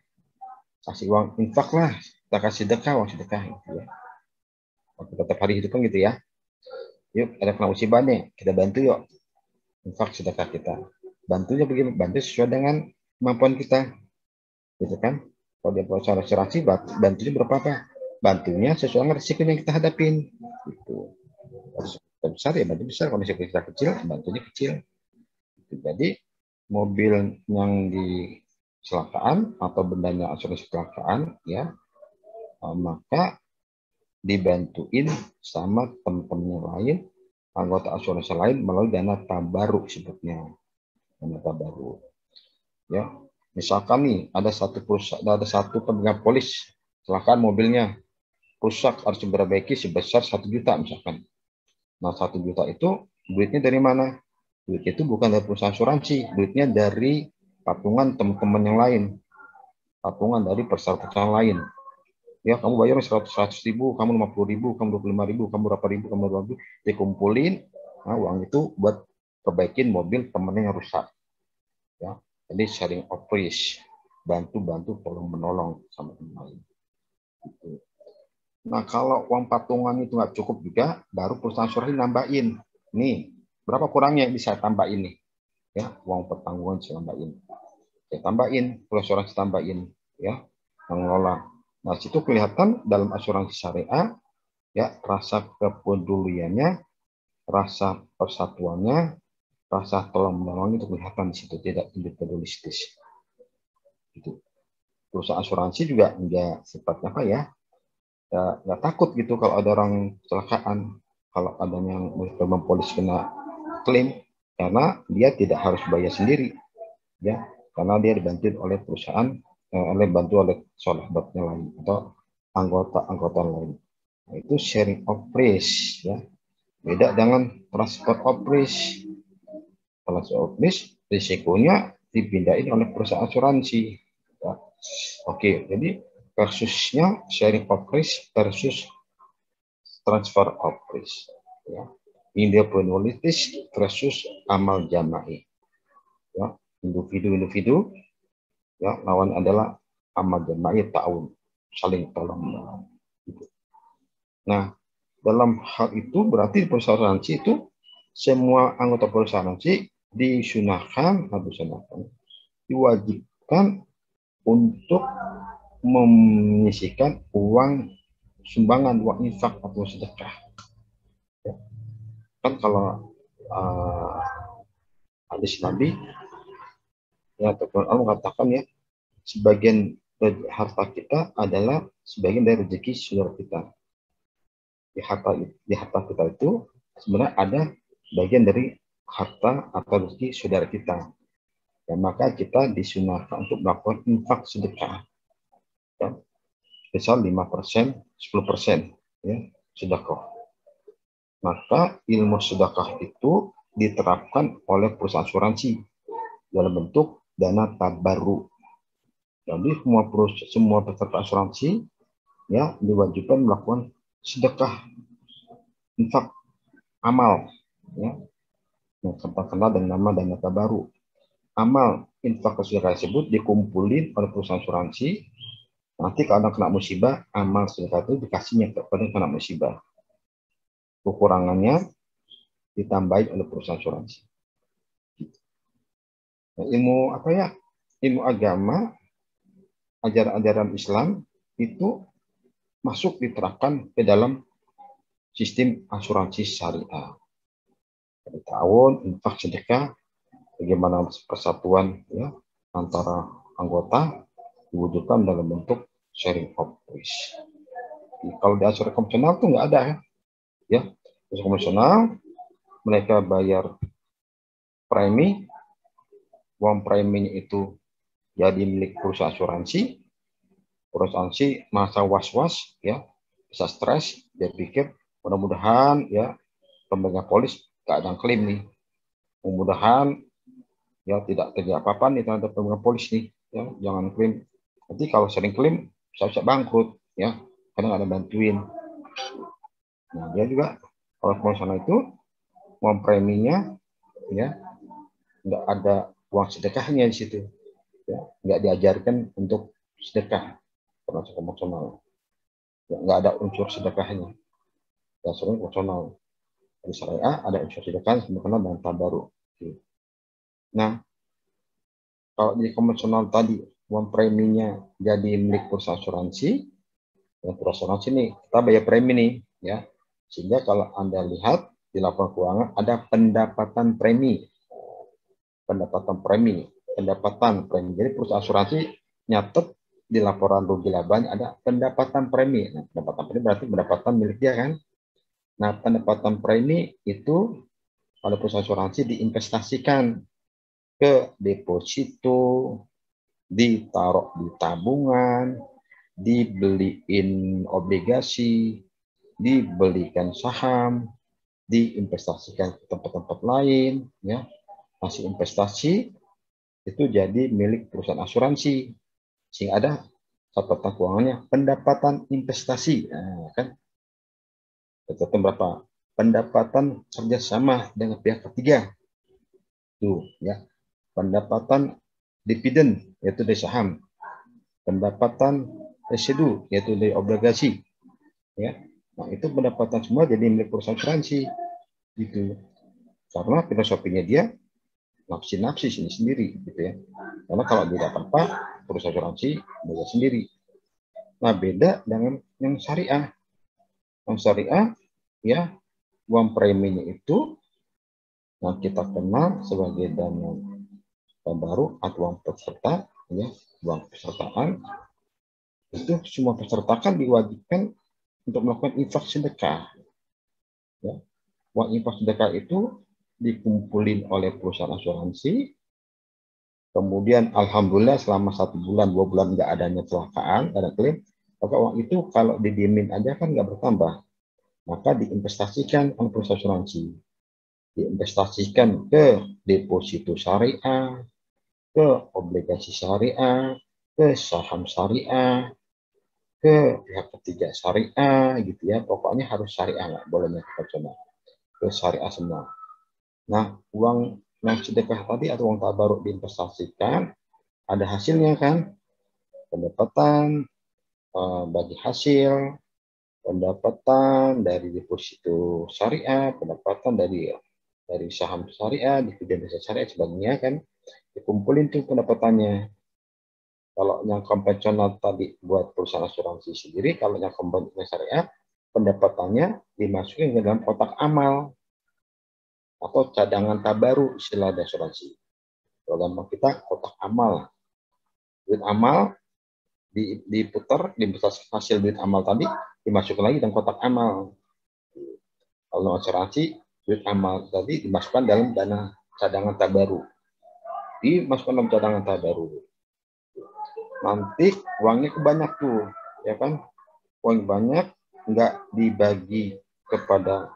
Speaker 2: kasih uang infak lah, kita kasih sedekah, uang sedekah gitu ya. Waktu tetap hari hidup kan gitu ya. Yuk ada kena musibah nih, kita bantu yuk, infak sedekah kita. Bantunya begini, bantu sesuai dengan kemampuan kita, gitu kan? Kalau dia perusahaan asuransi, bantunya berapa apa? Bantunya sesuai dengan risiko yang kita hadapin, gitu. Kalau besar ya bantu besar, kalau risiko kita kecil, bantunya kecil. Jadi mobil yang di kecelakaan atau bendanya asuransi kecelakaan ya, maka dibantuin sama teman-teman lain, anggota asuransi lain melalui dana tabaruk sebutnya, dana tabaruk. Ya, misalkan nih ada satu pemegang polis kecelakaan mobilnya rusak harus diperbaiki sebesar 1 juta misalkan. Nah 1 juta itu duitnya dari mana? Duit itu bukan dari perusahaan asuransi, duitnya dari patungan teman-teman yang lain, patungan dari perusahaan lain. Ya kamu bayar 100 ribu, kamu 50 ribu, kamu 25 ribu, kamu berapa ribu, kamu berapa ribu, dikumpulin, nah, uang itu buat perbaikin mobil temennya yang rusak. Ya, jadi sharing of risk, bantu-bantu tolong menolong sama teman lain. Gitu. Nah kalau uang patungan itu nggak cukup juga, baru perusahaan asuransi nambahin. Nih berapa kurangnya bisa tambahin nih? Ya uang pertanggungan saya tambahin. Saya tambahin, perusahaan asuransi tambahin, ya mengelola. Nah, situ kelihatan dalam asuransi syariah ya rasa kepeduliannya, rasa persatuannya, rasa tolong menolong itu kelihatan di situ, tidak individualistis. Gitu. Perusahaan asuransi juga enggak sifatnya apa ya? Ya takut gitu kalau ada orang kecelakaan, kalau ada yang mempolis kena klaim karena dia tidak harus bayar sendiri, ya, karena dia dibantu oleh perusahaan, bantu oleh sahabatnya lain atau anggota-anggota lain. Nah, itu sharing of risk ya. Beda dengan transfer of risk. Transfer of risk risikonya dipindahin oleh perusahaan asuransi. Ya. Oke, jadi versusnya sharing of risk versus transfer of risk. Ya. Individualitis versus amal jama'i. Ya. Individu-individu ya lawan adalah amal jama'i ta'awun, saling tolong menolong. Nah, dalam hal itu berarti perusahaan asuransi itu semua anggota perusahaan asuransi diwajibkan untuk menyisihkan uang sumbangan, uang infak atau sedekah. Ya. Kan kalau hadis Nabi ya ataupun Allah mengatakan ya sebagian harta kita adalah sebagian dari rezeki saudara kita. Di harta kita itu sebenarnya ada bagian dari harta atau rezeki saudara kita. Dan maka kita disunahkan untuk melakukan infak sedekah. Ya, sebesar 5%, 10% ya, sedekah. Maka ilmu sedekah itu diterapkan oleh perusahaan asuransi dalam bentuk dana tabaruk. Jadi semua peserta asuransi ya diwajibkan melakukan sedekah, infak, amal, ya, yang terkenal dengan nama dana tabaruk. Amal infak sedekah tersebut dikumpulin oleh perusahaan asuransi. Nanti kalau kena musibah, amal sedekah itu dikasihnya kepada kena musibah. Kekurangannya ditambahin oleh perusahaan asuransi. Nah, ilmu apa ya? Ilmu agama ajaran-ajaran Islam itu masuk diterapkan ke dalam sistem asuransi syariah. Pada tahun infak sedekah, bagaimana persatuan ya antara anggota diwujudkan dalam bentuk sharing of risk. Kalau di asuransi konvensional tuh nggak ada ya. Asuransi konvensional mereka bayar premi, uang preminya itu jadi milik perusahaan asuransi. Perusahaan asuransi masa was-was ya, bisa stres, dia pikir mudah-mudahan ya pemegang polis keadaan klaim nih, mudah-mudahan ya tidak terjadi apa-apa nih terhadap pemegang polis nih, ya jangan klaim. Nanti kalau sering klaim bisa bangkrut ya, karena nggak ada bantuin. Nah dia juga kalau konvensional itu uang preminya ya nggak ada uang sedekahnya di situ, ya nggak diajarkan untuk sedekah termasuk konvensional, ya, nggak ada unsur sedekahnya. Ya sebenarnya konvensional di syariah ada unsur sedekah sebagaimana dan tabaruk. Nah kalau di konvensional tadi uang preminya jadi milik perusahaan asuransi, ya perusahaan asuransi nih kita bayar premi nih ya, sehingga kalau Anda lihat di laporan keuangan ada pendapatan premi. Jadi perusahaan asuransi nyatet di laporan rugi labanya ada pendapatan premi. Nah, pendapatan premi berarti pendapatan milik dia kan. Nah, pendapatan premi itu pada perusahaan asuransi diinvestasikan ke deposito, ditaruh di tabungan, dibeliin obligasi, dibelikan saham, diinvestasikan ke tempat-tempat lain, ya. Hasil investasi itu jadi milik perusahaan asuransi, sehingga ada catatan keuangannya pendapatan investasi. Nah, kan catatan berapa? Pendapatan kerjasama dengan pihak ketiga, tuh ya. Pendapatan dividen yaitu dari saham, pendapatan residu yaitu dari obligasi, ya. Nah itu pendapatan semua jadi milik perusahaan asuransi, gitu. Karena filosofinya dia nafsi sendiri gitu ya. Karena kalau tidak apa-apa perusahaan asuransi bayar sendiri. Nah beda dengan yang syariah. Yang syariah ya uang preminya itu yang kita kenal sebagai dana baru atau uang peserta ya, uang pesertaan itu semua peserta kan diwajibkan untuk melakukan infak sedekah. Ya. Uang infak sedekah itu dikumpulin oleh perusahaan asuransi. Kemudian alhamdulillah selama 1 bulan, 2 bulan nggak adanya kecelakaan, ada klaim, maka uang itu kalau didiemin aja kan nggak bertambah. Maka diinvestasikan oleh perusahaan asuransi. Diinvestasikan ke deposito syariah, ke obligasi syariah, ke saham syariah, ke pihak ketiga syariah, gitu ya. Pokoknya harus syariah, nggak boleh konvensional. Ke syariah semua. Nah, uang yang sedekah tadi atau uang tabaruk diinvestasikan, ada hasilnya kan, pendapatan bagi hasil, pendapatan dari deposito syariah, pendapatan dari saham syariah, dividen syariah sebagainya kan, dikumpulin tuh pendapatannya. Kalau yang konvensional tadi buat perusahaan asuransi sendiri, kalau yang konvensional syariah, pendapatannya dimasukin ke dalam kotak amal atau cadangan tabaru istilah asuransi. Kalau kita kotak amal, duit amal diputar, hasil duit amal tadi dimasukkan lagi dalam kotak amal. Kalau asuransi, duit amal tadi dimasukkan dalam dana cadangan tabaru. Dimasukkan dalam cadangan tabaru. Nanti uangnya kebanyak tuh, ya kan? Uang banyak nggak dibagi kepada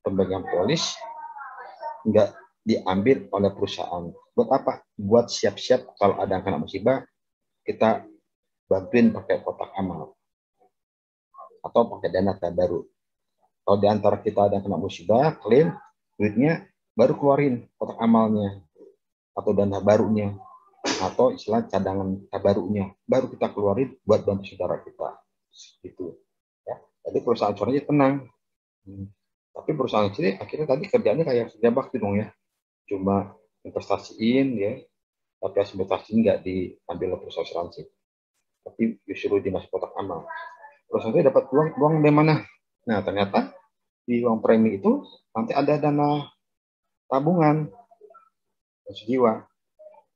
Speaker 2: pemegang polis, nggak diambil oleh perusahaan. Buat apa? Buat siap-siap kalau ada yang kena musibah, kita bantuin pakai kotak amal atau pakai dana tabaru. Kalau di antara kita ada yang kena musibah, klaim, duitnya baru keluarin kotak amalnya atau dana barunya atau istilah cadangan tabarunya, baru kita keluarin buat bantu saudara kita. Gitu. Ya. Jadi perusahaan asuransi tenang. Tapi perusahaan sendiri akhirnya tadi kerjanya kayak kerja bakti dong ya. Cuma investasiin ya, tapi hasil investasi nggak diambil oleh perusahaan asuransi. tapi justru dimasuk kotak amal. Terus nanti dapat uang dari mana? Nah, ternyata di uang premi itu nanti ada dana tabungan jiwa.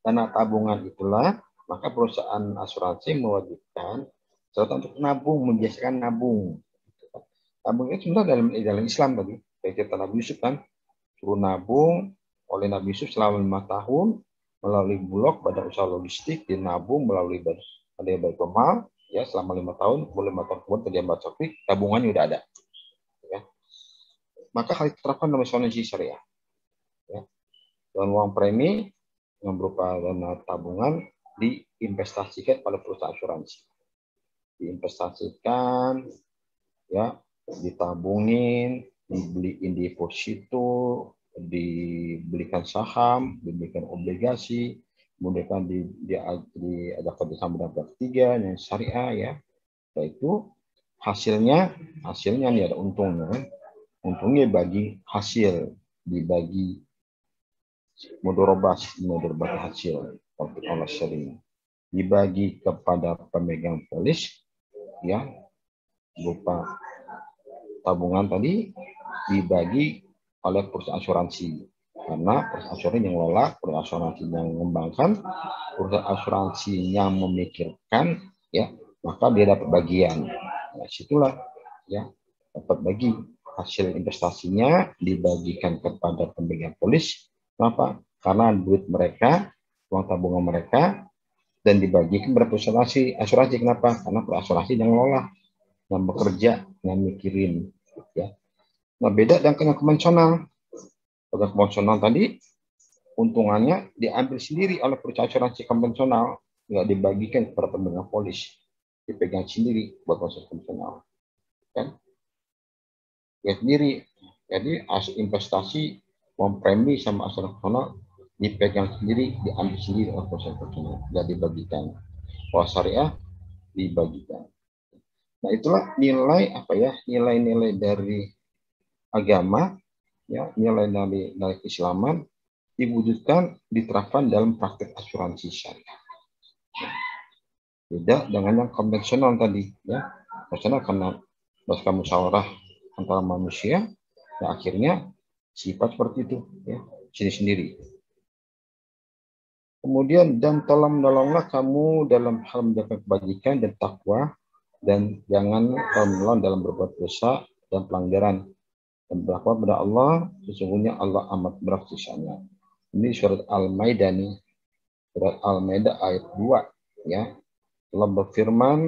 Speaker 2: Dana tabungan itulah maka perusahaan asuransi mewajibkan serta untuk nabung, membiasakan nabung. Nabung itu sebenarnya dalam Islam tadi, kayak cerita Nabi Yusuf kan, suruh nabung oleh Nabi Yusuf selama 5 tahun melalui Bulog, badan usaha logistik, dinabung melalui Baitul Mal, ya selama 5 tahun, boleh 5 tahun kemudian terjadi Sofik, tabungannya udah ada. Ya. Maka hal itu terapkan dalam asuransi syariah. Ya. Dan uang premi yang berupa dana tabungan diinvestasikan pada perusahaan asuransi. Diinvestasikan, ya, ditabungin, dibeliin deposito, dibelikan saham, dibelikan obligasi, kemudian diadakan kerjasama dengan pihak ketiga yang syariah, ya. Yaitu hasilnya nih ada untungnya. Untungnya bagi hasil, dibagi mudorobah hasil, konflik Allah sering dibagi kepada pemegang polis, ya, berupa tabungan tadi dibagi oleh perusahaan asuransi, karena perusahaan asuransi yang ngelola, perusahaan asuransi yang mengembangkan, perusahaan asuransi yang memikirkan, ya, maka dia dapat bagian. Nah, situlah, ya, dapat bagi hasil investasinya dibagikan kepada pemegang polis. Kenapa? Karena duit mereka, uang tabungan mereka, dan dibagikan kepada perusahaan asuransi. Kenapa? Karena perusahaan asuransi yang ngelola, yang bekerja, yang mikirin, ya. Nah, beda dengan konvensional. Pada konvensional tadi, untungannya diambil sendiri oleh perusahaan asuransi konvensional, nggak dibagikan kepada pemegang polis, dipegang sendiri buat konvensional, kan? Ya sendiri. Jadi investasi uang premi sama asuransi konvensional dipegang sendiri, diambil sendiri oleh perusahaan konvensional, nggak dibagikan. Kalau syariah dibagikan. Nah, itulah nilai nilai-nilai dari agama, ya, nilai dari keislaman diwujudkan, diterapkan dalam praktek asuransi syariah. Beda dengan yang konvensional tadi, ya. Konvensional karena berdasarkan musyawarah antara manusia, ya akhirnya sifat seperti itu, ya, sendiri-sendiri. Kemudian, dan tolong-menolonglah kamu dalam hal menjaga kebajikan dan takwa, dan jangan tolong-menolong dalam berbuat dosa dan pelanggaran, dan bertakwa pada Allah, sesungguhnya Allah amat berat siksanya. Ini surat Al-Maidah nih, surat Al-Maidah ayat 2, ya. Allah berfirman,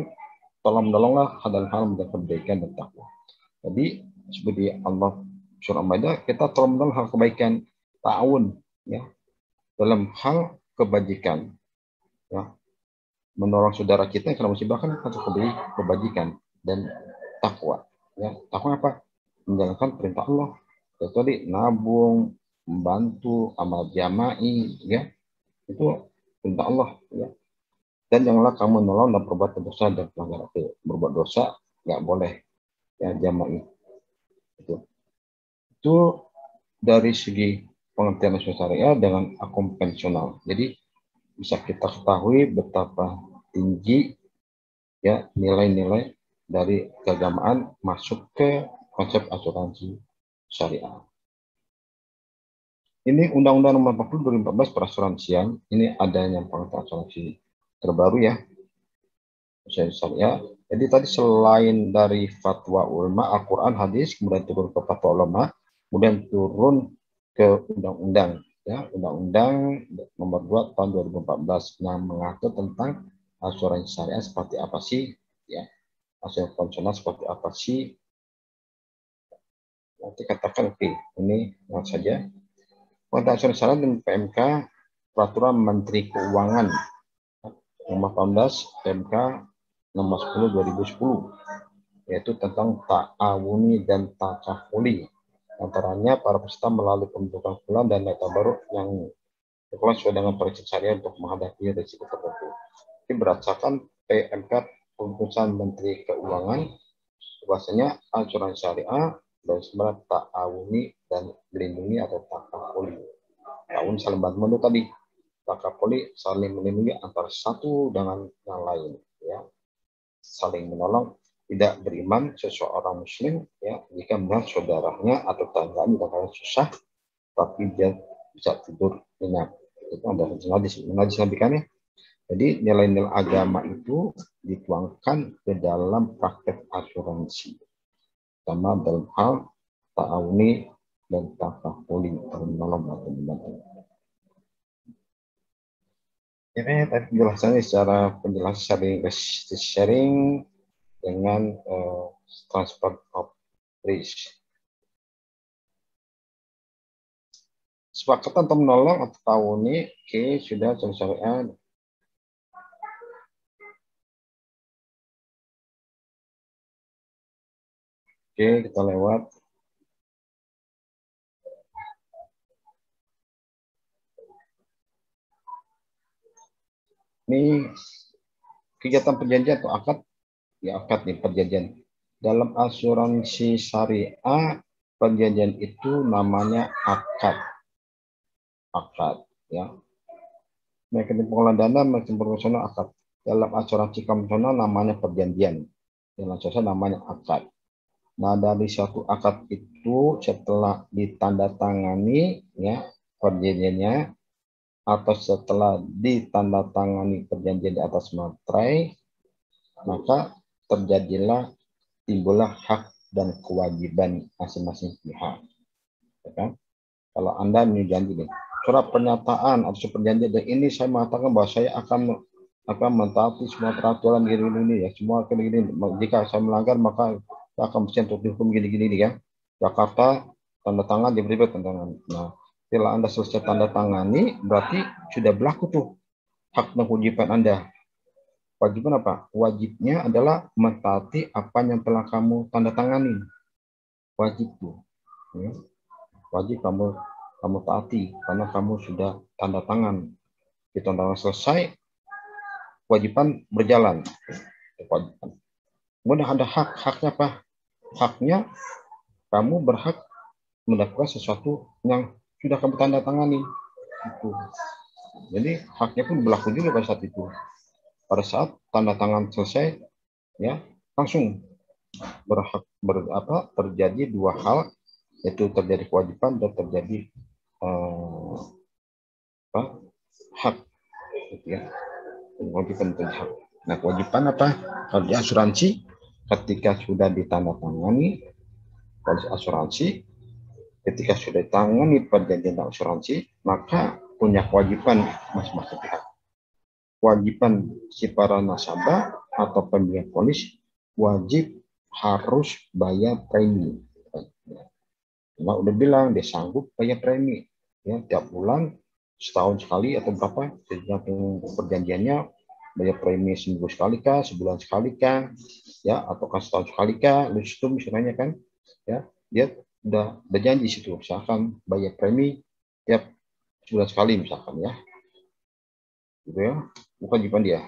Speaker 2: tolong menolonglah dalam hal menjaga kebaikan dan takwa. Jadi seperti Allah surah Al-Maidah, kita tolong menolong hal kebaikan, ta'awun, ya, dalam hal kebajikan, ya. Menolong saudara kita yang kena musibah kan harus kebajikan dan takwa, ya. Takwa apa? Menjalankan perintah Allah. Ya, tadi nabung, membantu, amal jama'i, ya, itu perintah Allah, ya. Dan janganlah kamu menolong dan berbuat dosa dan pelanggaran. Berbuat dosa nggak boleh, ya, jama'i. Itu dari segi pengertian syariah dengan konvensional. Jadi bisa kita ketahui betapa tinggi, ya, nilai-nilai dari keagamaan masuk ke konsep asuransi syariah. Ini Undang-Undang Nomor 40 2014 perasuransian. Ini adanya pengertian asuransi terbaru, ya, syariah. Jadi tadi selain dari fatwa ulama, Al-Quran, hadis, kemudian turun ke fatwa ulama, kemudian turun ke undang-undang, ya, Undang-Undang Nomor 2 tahun 2014 yang mengatur tentang asuransi syariah seperti apa sih, ya, asuransi konvensional seperti apa sih. Nanti katakan, oke, ini saja. Tentang asuransi syariah dan PMK, Peraturan Menteri Keuangan Nomor 18 PMK Nomor 10 2010, yaitu tentang ta'awuni dan takafuli. Antaranya para peserta melalui pembentukan kumpulan dan data baru yang dikelola sesuai dengan prinsip syariah untuk menghadapi risiko tertentu. Ini berdasarkan PMK Keputusan Menteri Keuangan, bahwasanya asuransi syariah dan sebenarnya ta'awuni dan melindungi atau takafuli. Ta'awun saling bantu tadi, takafuli saling melindungi antara satu dengan yang lain, ya. saling menolong, tidak beriman seseorang muslim ya jika melihat saudaranya atau tetangganya dalam susah tapi dia bisa tidur nyenyak. Itu ada hadis Nabi kan ya. Jadi nilai-nilai agama itu dituangkan ke dalam praktek asuransi, sama dalam hal ta'awuni dan takafuli menolong atau membantu. Ini tadi penjelasannya secara penjelasan sharing dengan transfer of risk. Sepakatan untuk menolong atau ta'awuni, oke, sudah syariat. Oke, kita lewat. Ini kegiatan perjanjian atau akad, ya akad nih perjanjian. Dalam asuransi syariah, perjanjian itu namanya akad. Akad, ya. Mekanisme pengelolaan dana, mekanisme profesional akad. Dalam asuransi konvensional namanya perjanjian. Dalam asuransi namanya akad. Nah, dari suatu akad itu setelah ditandatangani, ya perjanjiannya, atau setelah ditandatangani perjanjian di atas materai, maka timbullah hak dan kewajiban masing-masing pihak. Ya kan? Kalau Anda ini janji nih, surat pernyataan atau perjanjian dan ini saya mengatakan bahwa saya akan mentaati semua peraturan gini ya, semua gini. Jika saya melanggar maka saya akan mesti untuk dihukum gini ya. Jakarta tanda tangan diberi tanda tangan. Nah, setelah Anda selesai tanda tangani, berarti sudah berlaku tuh hak dan kewajiban Anda. Kewajiban apa? Wajibnya adalah mentaati apa yang telah kamu tanda tangani. Wajib tuh. Ya. Wajib kamu taati karena kamu sudah tanda tangan. Di tanda tangan selesai, kewajiban berjalan. Kewajiban. Kemudian ada haknya apa? Haknya kamu berhak mendapatkan sesuatu yang sudah kamu tanda tangani. Itu. Jadi haknya pun berlaku juga pada saat itu. Pada saat tanda tangan selesai, ya langsung terjadi dua hal, yaitu terjadi kewajiban dan terjadi hak, gitu ya. Kewajiban dan hak. Nah, kewajiban apa? Kalau di asuransi, ketika sudah ditandatangani polis asuransi, ketika sudah ditangani perjanjian asuransi, maka punya kewajiban masing-masing pihak. Kewajiban si para nasabah atau pemilik polis wajib harus bayar premi. Nah, udah bilang dia sanggup bayar premi, ya tiap bulan, setahun sekali atau berapa, perjanjiannya bayar premi seminggu sekali kah, sebulan sekali kah, ya ataukah setahun sekali kah, itu misalnya kan, ya dia udah berjanji situ, misalkan bayar premi tiap sebulan sekali misalkan ya, gitu ya, bukan kewajiban dia.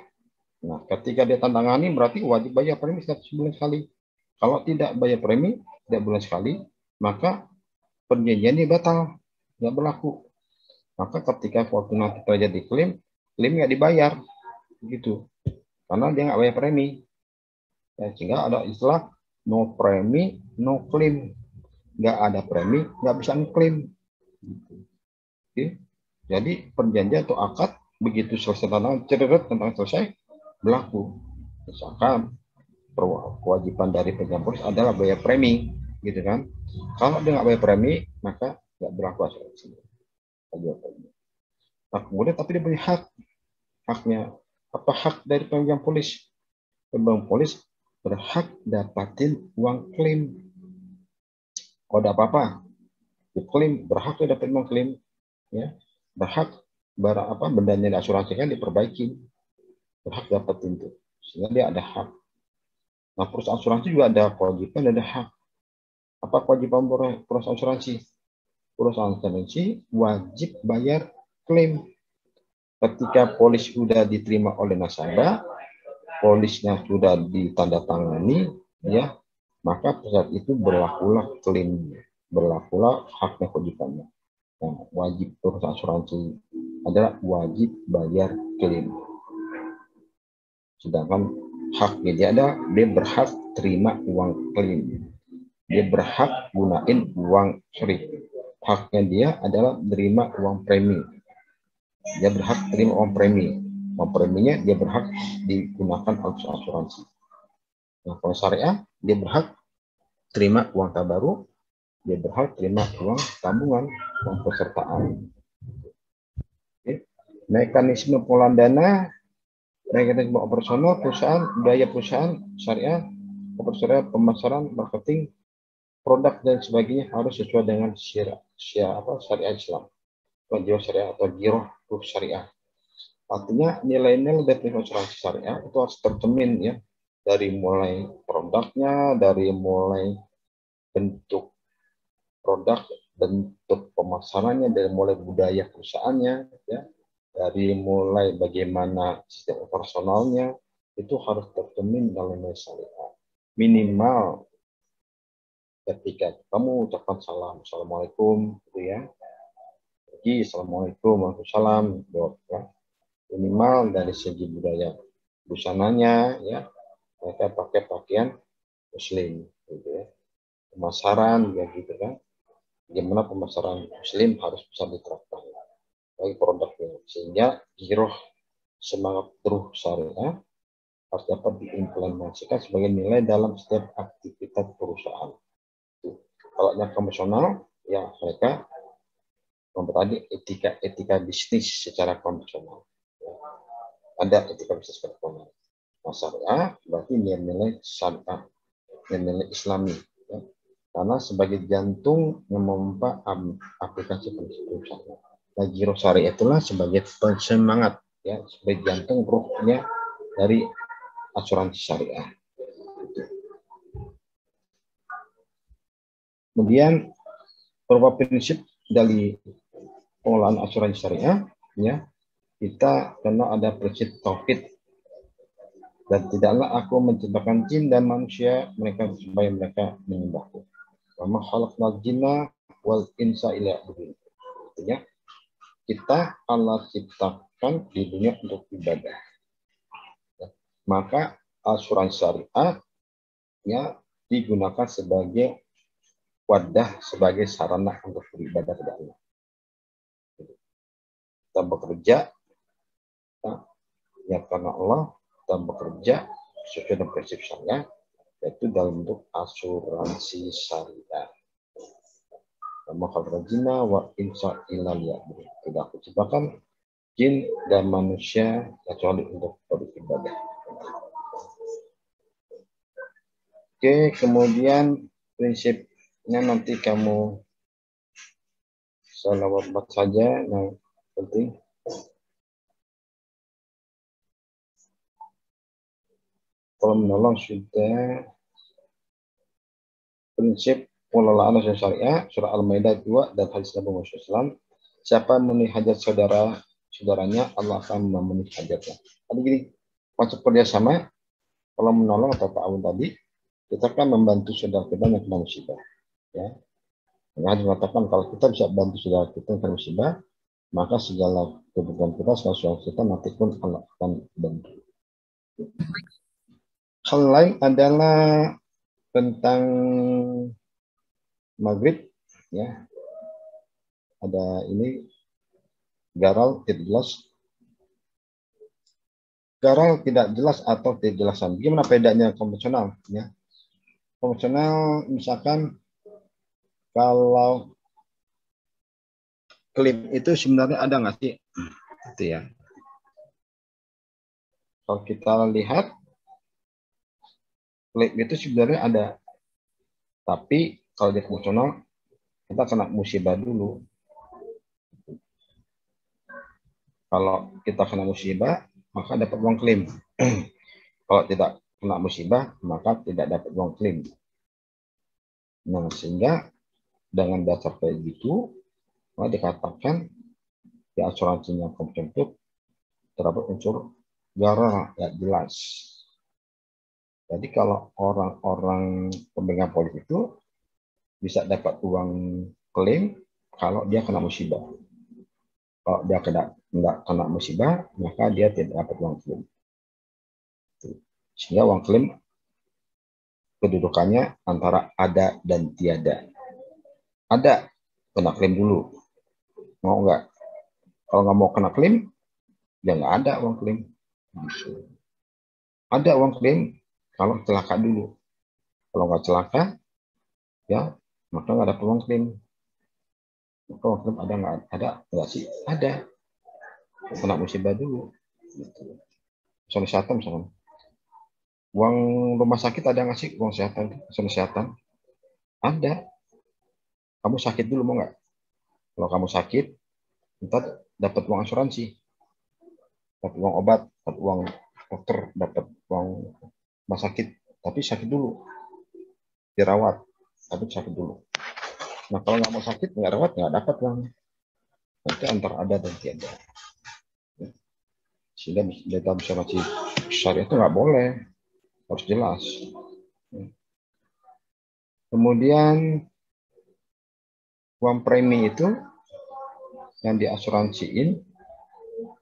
Speaker 2: Nah, ketika dia tantangani berarti wajib bayar premi setiap sebulan sekali. Kalau tidak bayar premi setiap bulan sekali, maka perjanjiannya batal, nggak berlaku. Maka ketika waktu nanti terjadi klaim nggak dibayar, gitu, karena dia nggak bayar premi. Ya, sehingga ada istilah no premi, no claim. Nggak ada premi, nggak bisa ngeklaim. Gitu. Oke. Jadi perjanjian atau akad begitu selesai tentang selesai berlaku. Misalkan kewajiban dari pegang polis adalah bayar premi, gitu kan? Kalau dia nggak bayar premi, maka nggak berlaku asuransi. Nah, kemudian tapi dia punya haknya apa hak dari pemegang polis? Pemegang polis berhak dapatin uang klaim. Kalau ada apa-apa, diklaim, berhak dia dapat uang klaim, ya, berhak bendanya diasuransikan diperbaiki, berhak dapatin itu, sehingga dia ada hak. Nah, perusahaan asuransi juga ada kewajiban dan ada hak. Apa kewajiban perusahaan asuransi? Perusahaan asuransi wajib bayar klaim. Ketika polis sudah diterima oleh nasabah, polisnya sudah ditandatangani, ya, maka saat itu berlakulah klaim, berlakulah haknya kewajibannya. Nah, wajib perusahaan asuransi adalah wajib bayar klaim. Sedangkan haknya dia ada, dia berhak terima uang klaim. Dia berhak gunain uang, haknya dia adalah terima uang premi. Dia berhak terima uang premi. Uang preminya dia berhak digunakan untuk asuransi. Nah, kalau syariah, dia berhak terima uang tabaruk, dia berhak terima uang tabungan, uang pesertaan. Oke. Mekanisme pengelolaan dana, mekanisme operasional perusahaan, biaya perusahaan, syariah, operasional, pemasaran, marketing, produk dan sebagainya harus sesuai dengan syariah Islam, jiwa syariah atau jiroh syariah. Artinya nilai-nilai dari asuransi syariah itu harus tercermin ya, dari mulai produknya, dari mulai bentuk produk, bentuk pemasarannya, dari mulai budaya perusahaannya, ya, dari mulai bagaimana sistem operasionalnya, itu harus tercermin dalam nilai syariah. Minimal ketika kamu ucapkan salam, assalamualaikum, gitu ya. Jadi assalamualaikum, waalaikumsalam, ya. Minimal dari segi budaya busananya, ya, mereka pakai pakaian Muslim, gitu ya. Pemasaran, ya gitu kan. Bagaimana pemasaran Muslim harus bisa diterapkan bagi produknya, sehingga giroh semangat ruh syariah harus dapat diimplementasikan sebagai nilai dalam setiap aktivitas perusahaan. Kalau yang konvensional, ya mereka memperhati etika bisnis secara konvensional. Ada etika bisnis konvensional. Nah, syariah berarti nilai-nilai syariah, nilai Islami. Ya. Karena sebagai jantung yang memompa aplikasi perusahaan. Nah, giroh syariah itulah sebagai pensemangat, ya, sebagai jantung ruhnya dari asuransi syariah. Kemudian beberapa prinsip dari pengelolaan asuransi syariah, ya, kita karena ada prinsip tauhid, dan tidaklah aku menciptakan jin dan manusia mereka supaya mereka menyembahku. Wa ma khalaqnal jinna wal insa illa liya'budun. Artinya kita Allah ciptakan di dunia untuk ibadah. Maka asuransi syariah ya digunakan sebagai wadah, sebagai sarana untuk beribadah kepada Allah. Kita bekerja ya karena Allah, kita bekerja sesuai dengan prinsip syariah, yaitu dalam bentuk asuransi syariah. Maka rajina wa insa illa liya'budun. Tidak aku ciptakan jin dan manusia kecuali untuk beribadah. Oke, kemudian prinsipnya nanti kamu salawat saja yang penting. Kalau menolong sudah prinsip pengelolaan asuransi syariah, surah Al-Maidah 2 dan hadis Nabi Muhammad SAW. Siapa memenuhi hajat saudaranya, Allah akan memenuhi hajatnya. Jadi gini, konsep kerjasama, kalau menolong atau ta'awun tadi, kita kan membantu saudara kita yang kena musibah. Ya. Yang mengatakan kalau kita bisa bantu saudara kita yang kena musibah, maka segala kebutuhan kita, segala kita nanti pun Allah akan bantu. Hal lain adalah tentang maghrib, ya. Ada ini garal tidak jelas. Garal tidak jelas atau tidak jelasan. Gimana bedanya konvensional? Ya. Konvensional misalkan kalau klaim itu sebenarnya ada nggak sih? Itu ya. Kalau kita lihat klaim itu sebenarnya ada, tapi kalau di konvensional kita kena musibah dulu. Kalau kita kena musibah, maka dapat uang klaim. Kalau tidak kena musibah, maka tidak dapat uang klaim. Nah, sehingga dengan dasar kayak gitu, maka dikatakan di asuransinya konvensional terdapat unsur garal ya jelas. Jadi kalau orang-orang pemegang polis itu bisa dapat uang klaim kalau dia kena musibah. Kalau dia nggak kena musibah, maka dia tidak dapat uang klaim. Sehingga uang klaim kedudukannya antara ada dan tiada. Ada, kena klaim dulu. Mau nggak? Kalau nggak mau kena klaim, ya nggak ada uang klaim. Ada uang klaim kalau celaka dulu. Kalau nggak celaka, ya maka nggak ada uang klaim. Maka uang klaim ada nggak? Ada nggak sih? Ada. Kena musibah dulu. Soal kesehatan misalnya. Uang rumah sakit ada nggak sih? Uang kesehatan? Ada. Kamu sakit dulu mau nggak? Kalau kamu sakit, ntar dapat uang asuransi, dapat uang obat, dapat uang dokter, dapat uang rumah sakit. Tapi sakit dulu, dirawat. Tapi sakit dulu. Nah kalau nggak mau sakit, nggak rawat, nggak dapat uang. Nanti antara ada dan tiada. Sehingga dalam asuransi syariah itu nggak boleh, harus jelas. Kemudian uang premi itu yang diasuransiin,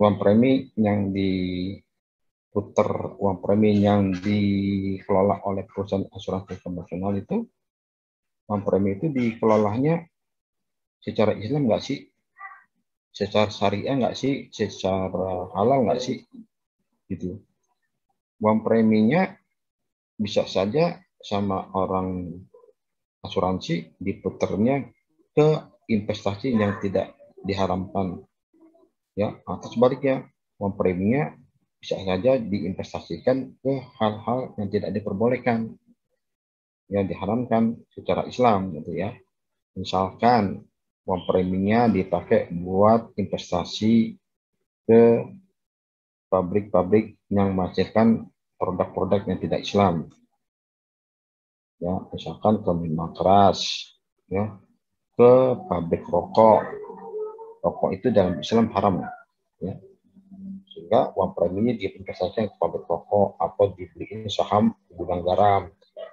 Speaker 2: uang premi yang diputar, uang premi yang dikelola oleh perusahaan asuransi konvensional itu, uang premi itu dikelolanya secara Islam nggak sih? Secara syariah nggak sih? Secara halal nggak sih? Gitu. Uang preminya bisa saja sama orang asuransi diputarnya ke investasi yang tidak diharamkan, ya, atau sebaliknya uang preminya bisa saja diinvestasikan ke hal-hal yang tidak diperbolehkan, yang diharamkan secara Islam, gitu ya. Misalkan uang preminya dipakai buat investasi ke pabrik-pabrik yang menghasilkan produk-produk yang tidak Islam, ya, misalkan ke minuman keras, ya, ke pabrik rokok. Rokok itu dalam Islam haram, ya. Sehingga uang preminya diinvestasikan ke pabrik rokok atau dibeliin saham gudang garam,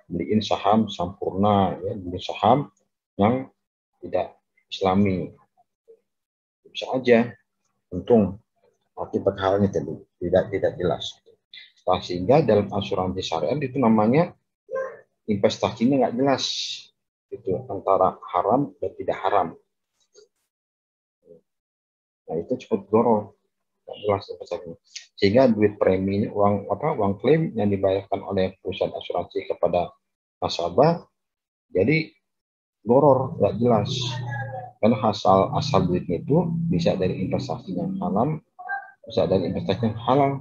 Speaker 2: beliin saham Sampurna, ya, beli saham yang tidak Islami. Bisa aja untung, tapi perhalanya tidak jelas. Nah, sehingga dalam asuransi syariah itu namanya investasinya nggak jelas, itu antara haram dan tidak haram. Nah itu cukup dorong, nggak jelas investasinya. Sehingga duit premi, uang klaim yang dibayarkan oleh perusahaan asuransi kepada nasabah jadi doror, nggak jelas. Karena asal duitnya itu bisa dari investasi yang halal, bisa dari investasi yang halal.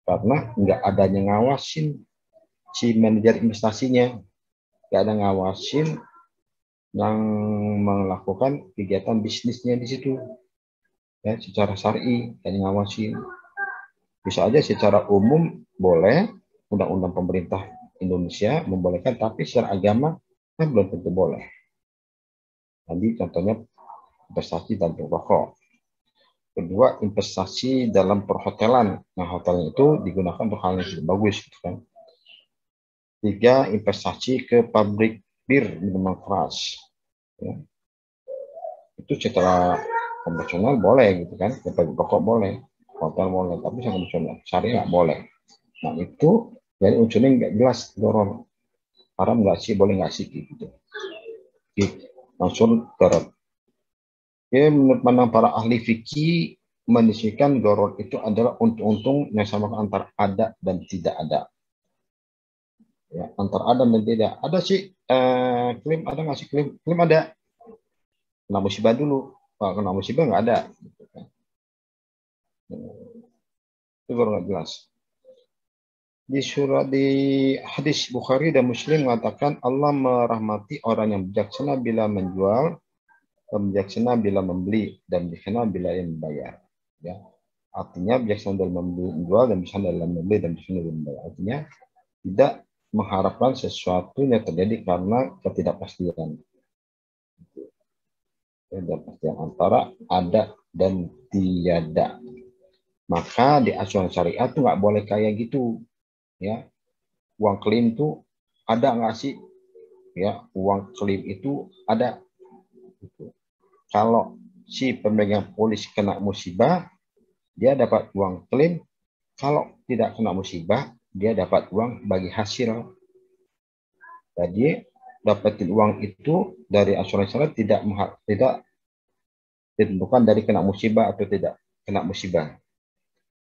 Speaker 2: Karena nggak adanya ngawasin si manajer investasinya, nggak ada ngawasin yang melakukan kegiatan bisnisnya di situ, ya, secara syar'i, dan ngawasin. Bisa aja secara umum boleh, undang-undang pemerintah Indonesia membolehkan, tapi secara agama kan belum tentu boleh. Tadi contohnya investasi dalam rokok. Kedua, investasi dalam perhotelan. Nah, hotel itu digunakan untuk hal yang bagus, gitu kan. Tiga, investasi ke pabrik bir, minuman keras. Ya. Itu secara konvensional boleh, gitu kan. Ke pabrik rokok boleh, hotel boleh, tapi secara konvensional syariah nggak boleh. Nah, itu jadi unsurnya nggak jelas, dorong. Haram nggak sih, boleh nggak sih, gitu. Unsur dorong. Ya, menurut pandang para ahli fikih, menisikan doror itu adalah untung-untung yang sama antara ada dan tidak ada. Ya, antara ada dan tidak. Ada sih, klaim ada nggak sih klaim? Klaim ada. Kena musibah dulu. Kalau kena musibah nggak ada. Itu baru nggak jelas. Di hadis Bukhari dan Muslim mengatakan Allah merahmati orang yang bijaksana bila menjual, bijaksana bila membeli, dan bijaksana bila yang membayar. Ya. Artinya bijaksana dalam menjual dan bijaksana dalam membeli dan bijaksana dalam membayar. Artinya tidak mengharapkan sesuatu yang terjadi karena ketidakpastian. Ketidakpastian antara ada dan tiada. Maka di asuransi syariah itu nggak boleh kayak gitu. Ya, uang klaim itu ada nggak sih? Ya, uang klaim itu ada. Kalau si pemegang polis kena musibah, dia dapat uang klaim. Kalau tidak kena musibah, dia dapat uang bagi hasil. Jadi dapetin uang itu dari asuransi tidak ditentukan dari kena musibah atau tidak kena musibah.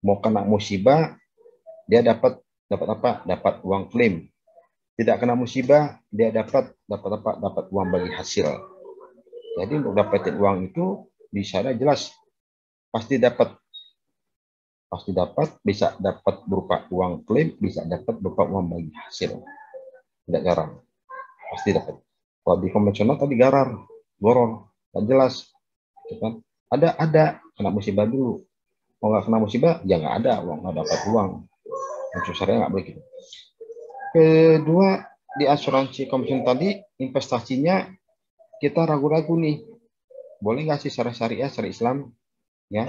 Speaker 2: Mau kena musibah, dia dapat apa? Dapat uang klaim. Tidak kena musibah, dia dapat apa? Dapat uang bagi hasil. Jadi untuk dapetin uang itu di sana jelas pasti dapat, bisa dapat berupa uang klaim, bisa dapat berupa uang bagi hasil. Tidak garang, pasti dapat. Kalau di konvensional tadi goror, tak jelas. Kan? Ada kena musibah dulu. Kalau nggak kena musibah, ya nggak ada uang, nggak dapat uang. Maksud saya nggak boleh gitu. Kedua, di asuransi konvensional tadi investasinya kita ragu-ragu nih. Boleh nggak sih secara syariah, secara Islam? Ya,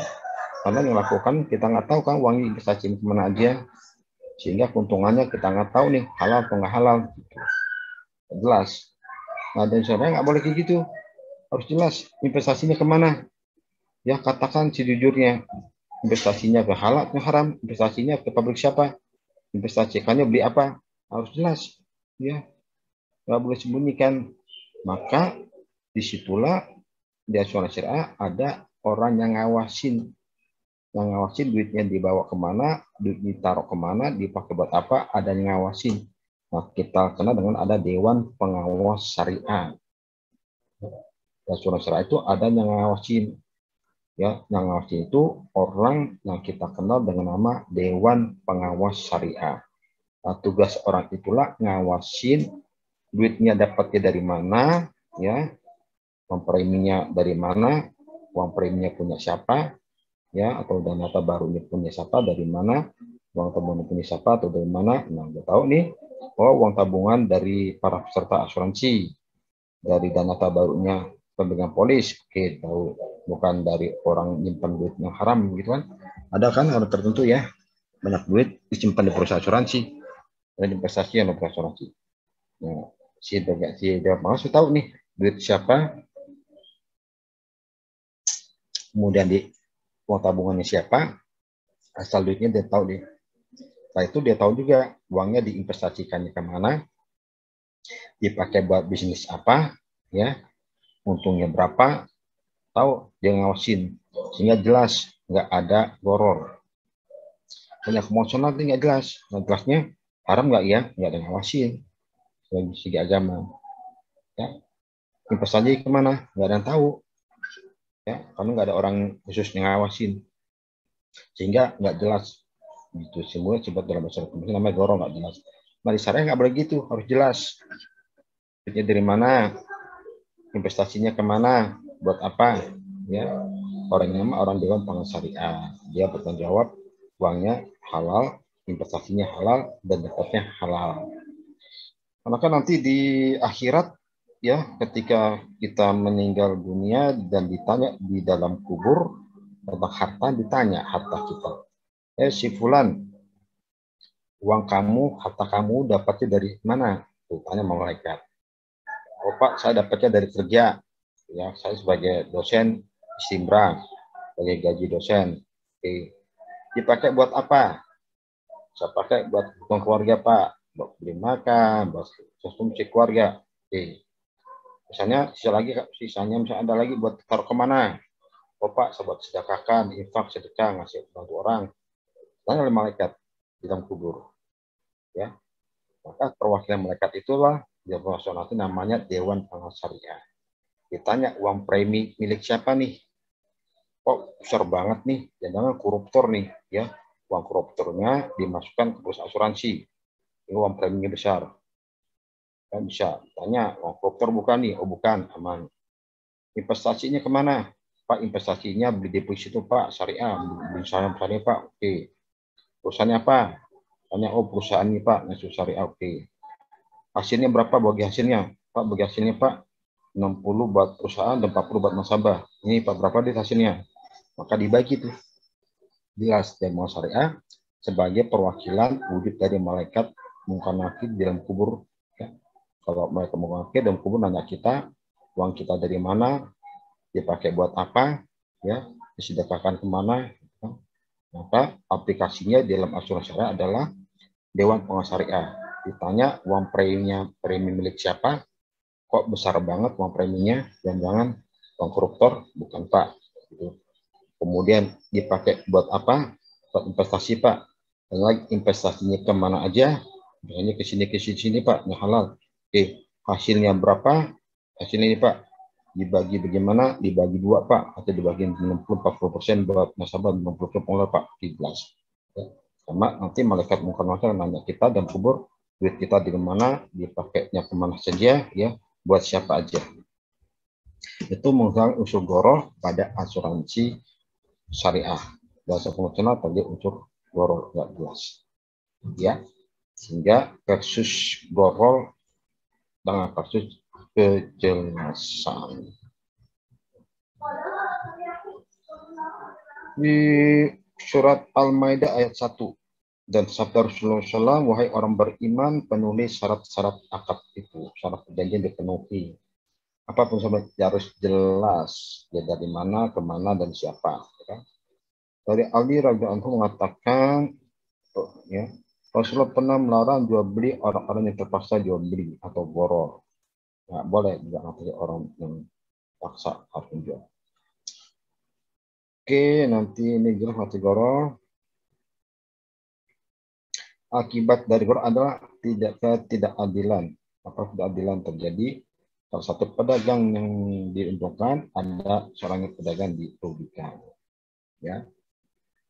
Speaker 2: karena yang lakukan kita nggak tahu kan uang investasi kemana aja, sehingga keuntungannya kita nggak tahu nih halal atau nggak halal. Gitu. Jelas. Nah, dan sebenarnya nggak boleh kayak gitu. Harus jelas investasinya kemana. Ya, katakan sejujurnya investasinya ke halal atau haram, investasinya ke pabrik siapa, investasikannya beli apa, harus jelas. Ya, nggak boleh sembunyikan. Maka disitulah di asuransi syariah ada orang yang ngawasin duitnya dibawa kemana, duit ditaruh kemana, dipakai buat apa, ada yang ngawasin. Nah, kita kenal dengan ada Dewan Pengawas Syariah. Asuransi syariah itu ada yang ngawasin. Ya, yang ngawasin itu orang yang kita kenal dengan nama Dewan Pengawas Syariah. Nah, tugas orang itulah ngawasin duitnya dapatnya dari mana, ya, uang preminya dari mana, uang preminya punya siapa, ya, atau dana tabaruknya punya siapa, dari mana, uang tabungan punya siapa atau dari mana. Nah, kita tahu nih, oh, uang tabungan dari para peserta asuransi, dari dana tabaruknya pemegang polis, oke, tahu, bukan dari orang nyimpan duit yang haram gitu kan. Ada kan orang tertentu ya, banyak duit disimpan di perusahaan asuransi dan investasi yang berasuransi. Nah, si Dewan Pengawas tahu nih duit siapa, kemudian di uang tabungannya siapa, asal duitnya dia tahu deh. Setelah itu dia tahu juga uangnya diinvestasikannya kemana, dipakai buat bisnis apa, ya, untungnya berapa, tahu, dia ngawasin, sehingga jelas nggak ada goror. Banyak emosional itu nggak jelas, nggak jelasnya haram nggak ya, nggak ada ngawasin dari segi agama. Ya, investasi kemana, nggak ada yang tahu, ya, karena nggak ada orang khusus yang ngawasin, sehingga nggak jelas. Itu semua sebut dalam bahasa Arab namanya goror, nggak jelas. Nah, di syariah nggak boleh gitu, harus jelas. Duitnya dari mana, investasinya kemana, buat apa, ya. Orangnya orang Dewan Pengawas Syariah, dia bertanggung jawab uangnya halal, investasinya halal, dan dapatnya halal. Karena kan nanti di akhirat, ya, ketika kita meninggal dunia dan ditanya di dalam kubur tentang harta, ditanya harta kita. Si fulan, uang kamu, harta kamu dapatnya dari mana? Tuh, tanya malaikat. Oh Pak, saya dapatnya dari kerja. Ya, saya sebagai dosen Istimbra, sebagai gaji dosen. Oke. Dipakai buat apa? Saya pakai buat kebutuhan keluarga Pak, buat beli makan, buat konsumsi keluarga. Oke. Misalnya sisanya misalnya ada lagi buat taruh kemana? Oh Pak, saya buat sedekahkan, infak, sedekah, ngasih bantu orang. Tanya oleh malaikat di dalam kubur. Ya, maka perwakilan malaikat itulah yang itu namanya Dewan Pengawas Syariah. Ditanya uang premi milik siapa nih? Kok besar banget nih? Jangan-jangan koruptor nih, ya. Uang koruptornya dimasukkan ke perusahaan asuransi. Ini uang preminya besar. Kan bisa tanya, uang koruptor bukan nih? Oh bukan, aman. Investasinya kemana? Pak, investasinya beli deposito Pak, syariah, beli saham syariah Pak. Oke. Perusahaannya apa? Tanya, oh perusahaan ini Pak, ngasih syariah. Oke. Hasilnya berapa bagi hasilnya? Pak, bagi hasilnya Pak, 60 buat perusahaan dan 40 buat nasabah. Ini Pak, berapa di hasilnya? Maka dibagi tuh. Jelas Dewan Syariah sebagai perwakilan wujud dari malaikat mungkar nakir di dalam kubur. Ya. Kalau mereka mungkar nakir dalam kubur nanya kita, uang kita dari mana, dipakai buat apa, ya, disedekahkan kemana. Ya. Maka aplikasinya dalam asuransi syariah adalah Dewan Pengawas Syariah. Ditanya uang premi milik siapa? Kok besar banget uang preminya? Jangan-jangan uang koruptor? Bukan Pak. Gitu. Kemudian dipakai buat apa? Buat investasi Pak. Dan lagi investasinya kemana aja? Misalnya ke sini Pak, yang halal. Hasilnya berapa? Hasilnya ini Pak. Dibagi bagaimana? Dibagi 2 Pak. Atau dibagi 60-40% buat nasabah, 60% pengelola Pak. 13. Sama nanti malaikat munkar nakir nanya kita dan kubur, duit kita di mana, dipakainya kemana saja, ya, buat siapa aja. Itu mengenai unsur goroh pada asuransi syariah. Bahasa pengucapan tadi unsur goroh nggak jelas. Ya, sehingga kasus goroh dengan kasus kejelasan. Di surat Al-Maidah ayat 1. Dan sabda Rasulullah SAW, wahai orang beriman, penuhi syarat-syarat akad itu. Syarat perjanjian dipenuhi. Apapun sampai harus jelas. Ya dari mana, kemana, dan siapa. Ya. Dari Ali radhiyallahu anhu mengatakan, ya, Rasulullah pernah melarang jual beli orang-orang yang terpaksa jual beli atau borol. Nggak boleh juga nanti orang yang paksa harus menjual. Oke, nanti ini jelas mati goroh. Akibat dari goroh adalah ketidakadilan. Apa ketidakadilan terjadi? Salah satu pedagang yang diuntungkan, ada seorang pedagang dirugikan. Ya,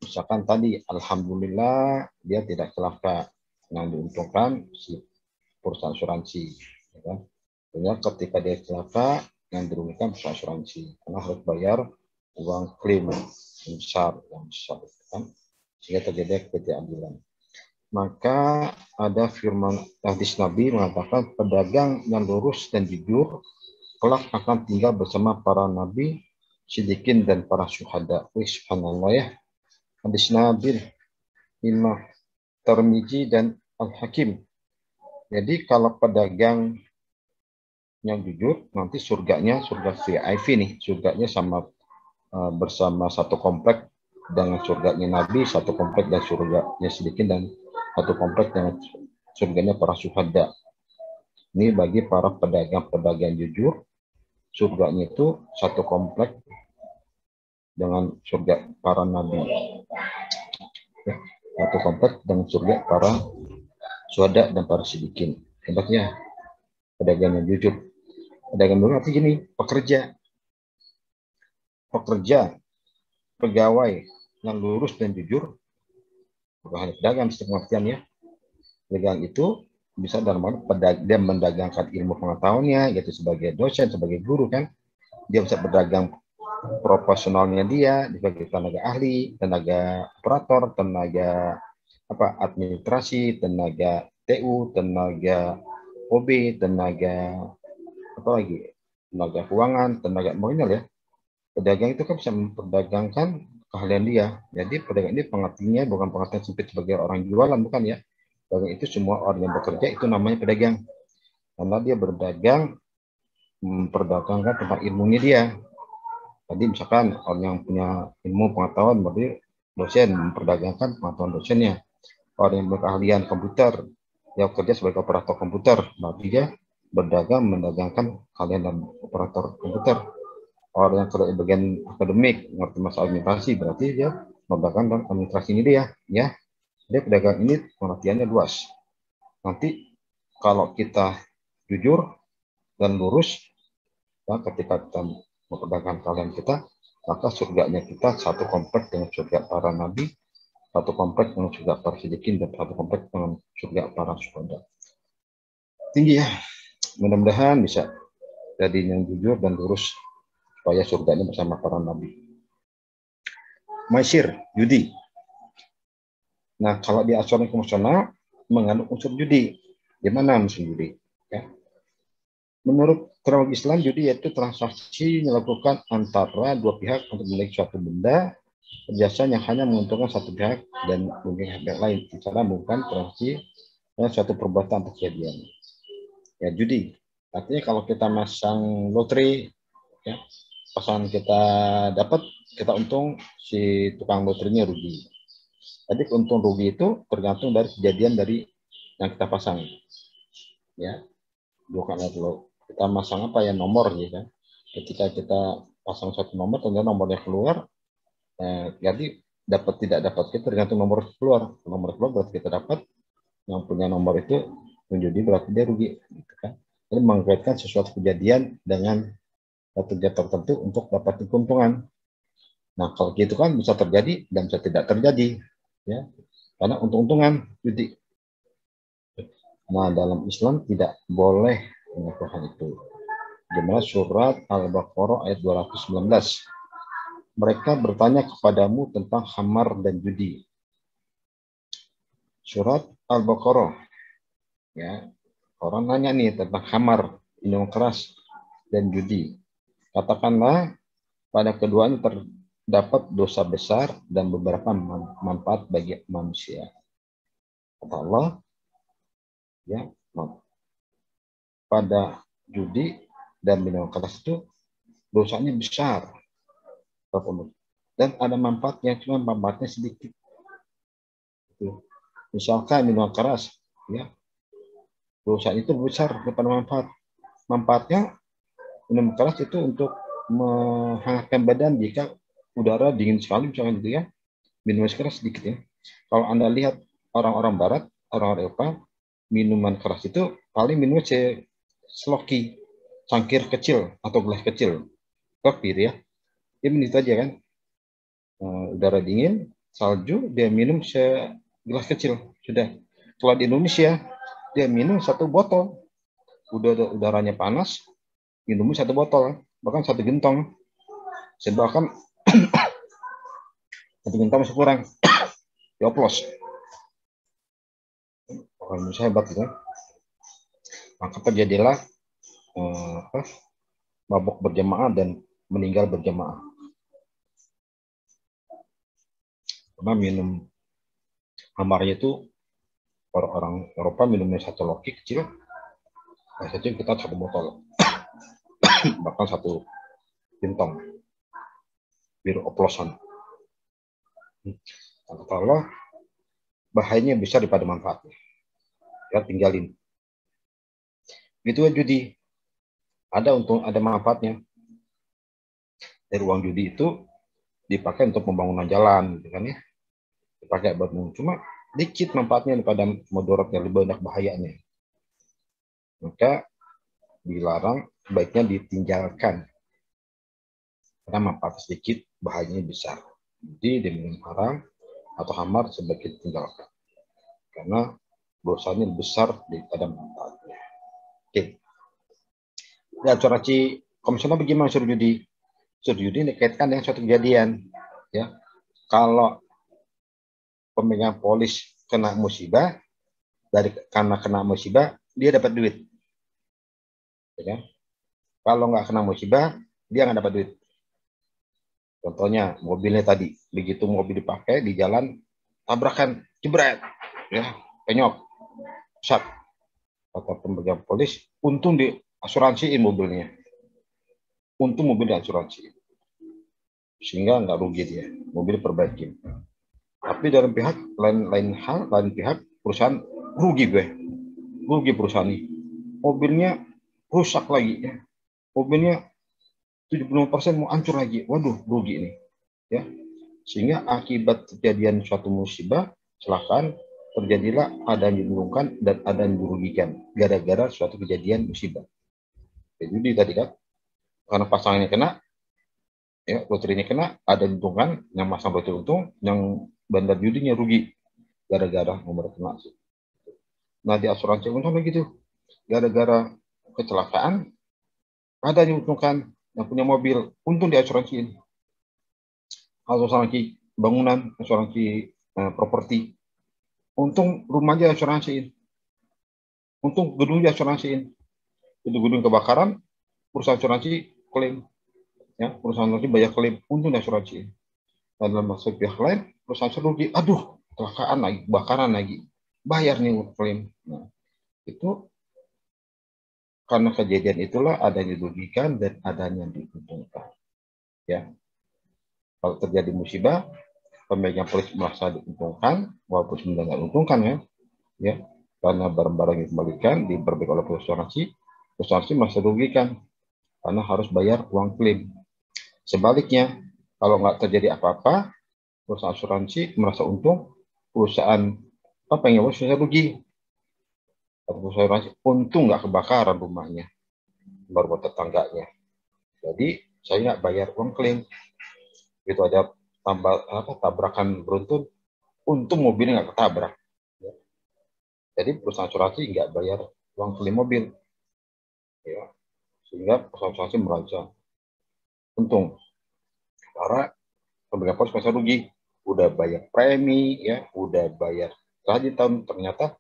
Speaker 2: misalkan tadi, alhamdulillah dia tidak celaka, yang diuntungkan si perusahaan asuransi. Ya. Sehingga ketika dia celaka, yang dirugikan perusahaan asuransi, karena harus bayar uang klaim yang besar, kan? Sehingga terjadi ketidakadilan. Maka ada firman hadis Nabi mengatakan pedagang yang lurus dan jujur kelak akan tinggal bersama para nabi, siddiqin dan para syuhada. Subhanallah ya. Hadis Nabi Imam Tirmidzi dan Al-Hakim. Jadi kalau pedagang yang jujur nanti surganya surga VIP nih, surganya sama bersama satu komplek dengan surganya Nabi, satu komplek dan surganya siddiqin dan satu komplek dengan surganya para syuhada. Ini bagi para pedagang-pedagang jujur, surganya itu satu komplek dengan surga para nabi. Satu komplek dengan surga para syuhada dan para siddiqin. Hebatnya pedagang yang jujur. Pedagang jujur artinya gini, pekerja, pegawai yang lurus dan jujur, bukan hanya pedagang, pengertian ya. Pedagang itu bisa dalam arti dia mendagangkan ilmu pengetahuannya, yaitu sebagai dosen, sebagai guru kan. Dia bisa berdagang profesionalnya dia sebagai tenaga ahli, tenaga operator, tenaga administrasi, tenaga TU, tenaga OB, tenaga tenaga keuangan, tenaga nominal ya. Pedagang itu kan bisa memperdagangkan keahlian dia. Jadi pedagang ini pengertiannya bukan pengertian sempit sebagai orang jualan, bukan ya. Pedagang itu semua orang yang bekerja itu namanya pedagang. Karena dia berdagang memperdagangkan tentang ilmunya dia. Tadi misalkan orang yang punya ilmu pengetahuan berarti dosen memperdagangkan pengetahuan dosennya. Orang yang berkeahlian komputer, dia bekerja sebagai operator komputer, berarti dia berdagang mendagangkan keahlian dan operator komputer. Orang yang kerja di bagian akademik, ngerti masalah administrasi, berarti dia mendagangkan administrasi ini dia, ya. Dia pedagang ini pengertiannya luas. Nanti kalau kita jujur dan lurus, ya, ketika kita memperdagangkan kalian kita, maka surganya kita satu komplek dengan surga para nabi, satu komplek dengan surga para siddiqin, dan satu komplek dengan surga para syuhada. Tinggi ya. Mudah-mudahan bisa jadi yang jujur dan lurus supaya surganya bersama para nabi. Maisir, judi. Nah, kalau di asuransi konvensional mengandung unsur judi. Di mana unsur judi? Ya. Menurut terminologi Islam, judi yaitu transaksi dilakukan antara dua pihak untuk memiliki suatu benda, jasa yang hanya menguntungkan satu pihak dan merugikan pihak lain. Secara bukan transaksi dan suatu perbuatan atau kejadian. Ya, judi. Artinya kalau kita masang lotre, ya, pasangan kita dapat, kita untung, si tukang loterinya rugi. Jadi untung rugi itu tergantung dari kejadian dari yang kita pasang, ya. Bukan kalau kita masang apa ya, nomor gitu kan. Ketika kita pasang satu nomor, ternyata nomornya keluar, jadi tidak dapat kita tergantung nomor keluar. Nomor keluar berarti kita dapat, yang punya nomor itu menjadi berarti dia rugi, gitu kan. Jadi mengaitkan sesuatu kejadian dengan satu kegiatan tertentu untuk dapat keuntungan. Nah, kalau gitu kan bisa terjadi dan bisa tidak terjadi, ya, karena untung-untungan judi. Nah, dalam Islam tidak boleh melakukan itu. Jemaah surat Al-Baqarah ayat 219. Mereka bertanya kepadamu tentang khamar dan judi. Surat Al-Baqarah, ya. Orang nanya nih tentang khamar, minuman keras, dan judi. Katakanlah pada keduanya terdapat dosa besar dan beberapa manfaat bagi manusia. Kata Allah, ya, pada judi dan minuman keras itu dosanya besar, dan ada manfaatnya, cuma manfaatnya sedikit. Misalkan minuman keras, ya, dosa itu besar daripada manfaat. Manfaatnya minum keras itu untuk menghangatkan badan jika udara dingin sekali, misalkan gitu ya. Minuman keras sedikit ya. Kalau Anda lihat orang-orang Barat, orang-orang Eropa, minuman keras itu paling minum seloki, cangkir kecil atau gelas kecil, kopi ya. Dia minum itu aja kan. Udara dingin, salju, dia minum segelas kecil sudah. Kalau di Indonesia, dia minum satu botol. Udaranya panas, minumnya satu botol, bahkan satu gentong. Bahkan satu gentong masih kurang, dioplos. Orang Indonesia hebat gitu. Maka terjadilah mabuk berjamaah dan meninggal berjamaah. Karena minum khamarnya itu orang Eropa minumnya satu loki kecil, saja kita satu botol, bahkan satu gentong, biru oplosan. Kata Allah, bahayanya besar daripada manfaatnya. Ya, tinggalin. Gitu aja judi. Ada untung, ada manfaatnya. Dari uang judi itu dipakai untuk pembangunan jalan, gitu kan ya. Dipakai buat cuma dikit manfaatnya daripada mudaratnya, lebih banyak bahayanya. Maka dilarang, baiknya ditinggalkan. Karena manfaat sedikit, bahayanya besar. Jadi diminum haram atau khamar sebaiknya ditinggalkan. Karena dosanya besar daripada manfaatnya. Oke. Ya, asuransi konvensional bagaimana suruh judi? Suruh judi dikaitkan dengan suatu kejadian. Ya, kalau pemegang polis kena musibah, karena kena musibah dia dapat duit. Ya. Kalau nggak kena musibah, dia nggak dapat duit. Contohnya mobilnya tadi, begitu mobil dipakai di jalan, tabrakan, jebret, ya, penyok, sat. Kata pemegang polis, untung diasuransiin mobilnya. Untung mobil diasuransi. Sehingga nggak rugi dia, mobil perbaiki. Tapi dalam pihak lain pihak perusahaan rugi perusahaan ini. Mobilnya rusak lagi ya. Mobilnya 70% mau hancur lagi. Waduh, rugi ini. Ya. Sehingga akibat kejadian suatu musibah, kecelakaan, terjadilah ada yang diuntungkan dan ada yang dirugikan gara-gara suatu kejadian musibah. Jadi tadi kan, karena pasangannya kena, ya, loterinya kena, ada yang diuntungkan, yang masang lotre untung, yang bandar judinya rugi gara-gara nomor kena. Nah, di asuransi untung begitu. Gara-gara kecelakaan, ada yang diuntungkan, yang punya mobil, untung di asuransiin. Asuransi bangunan, asuransi properti, untung rumahnya asuransiin. Untung gedungnya asuransiin. Itu gedung kebakaran, perusahaan asuransi klaim. Ya, perusahaan asuransi bayar klaim, untung di asuransiin. Dan dalam maksud pihak lain, perusahaan rugi, aduh, kecelakaan lagi, kebakaran lagi, bayar nih klaim. Nah, itu karena kejadian itulah ada yang dirugikan dan ada yang diuntungkan. Ya, kalau terjadi musibah, pemegang polis merasa diuntungkan, walaupun sebenarnya nggak diuntungkan ya. karena barang-barang yang dikembalikan diperbaiki oleh perusahaan asuransi masih rugikan karena harus bayar uang klaim. Sebaliknya, kalau nggak terjadi apa-apa, perusahaan asuransi merasa untung, perusahaan pengen rugi. Perusahaan asuransi untung nggak kebakaran rumahnya, baru buat tetangganya. Jadi saya nggak bayar uang klaim. Itu ada tabrakan beruntun, untung mobilnya nggak ketabrak. Jadi perusahaan asuransi nggak bayar uang klaim mobil, ya, sehingga perusahaan asuransi merasa untung. Karena pemilik polis merasa rugi, udah bayar premi, ya, udah bayar tadi tahun, ternyata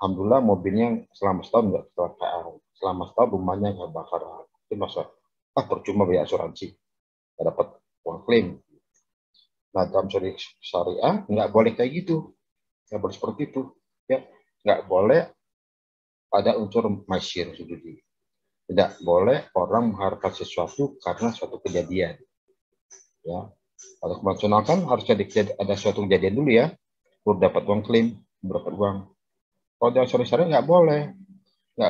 Speaker 2: alhamdulillah mobilnya selama setahun nggak kecelakaan, selama setahun rumahnya nggak bakaran. Itu masa percuma bayar asuransi, nggak dapat uang klaim. Nah, dalam syariah nggak boleh kayak gitu, nggak boleh seperti itu, ya, nggak boleh ada unsur masyir judi. Tidak boleh orang mengharapkan sesuatu karena suatu kejadian. Ya, kalau konvensional kan harus ada suatu kejadian dulu ya, baru dapat uang klaim, dapat uang. Kalau dalam syariah nggak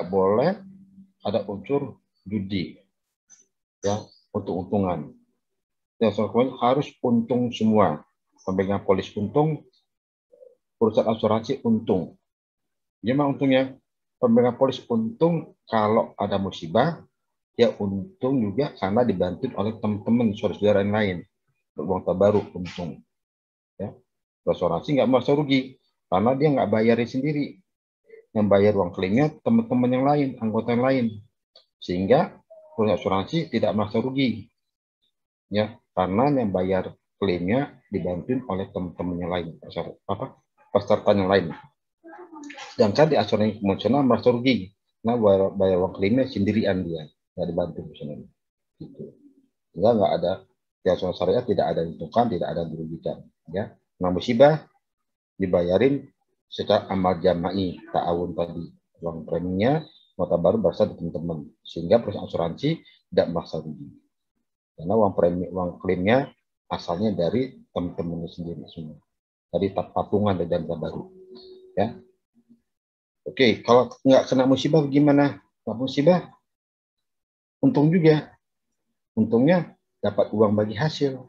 Speaker 2: boleh ada unsur judi, ya, untung-untungan. Yang harus untung semua. Pemegang polis untung, perusahaan asuransi untung. Gimana untungnya? Pemegang polis untung kalau ada musibah, ya untung juga karena dibantu oleh teman-teman saudara-saudara yang lain. Uang tabaruk untung. Ya. Asuransi nggak merasa rugi karena dia nggak bayarin sendiri. Yang bayar uang klaimnya teman-teman yang lain, anggota yang lain. Sehingga perusahaan asuransi tidak merasa rugi. Ya, karena yang bayar klaimnya dibantu oleh teman-teman yang lain, peserta yang lain. Sedangkan di asuransi konvensional merasa rugi, nah bayar uang klaimnya sendirian dia, nggak dibantu misalnya. Gitu. Sehingga nggak ada di asuransi syariah tidak ada diuntungkan, tidak ada dirugikan. Ya, nah musibah dibayarin secara amal jama'i, ta'awun tadi, uang preminya nota baru berasal dari teman-teman, sehingga perusahaan asuransi tidak merasa rugi. Karena uang klaimnya asalnya dari teman-temannya sendiri semua, dari patungan dan dana baru. Ya, oke, kalau nggak kena musibah gimana? Nggak musibah, untung juga. Untungnya dapat uang bagi hasil,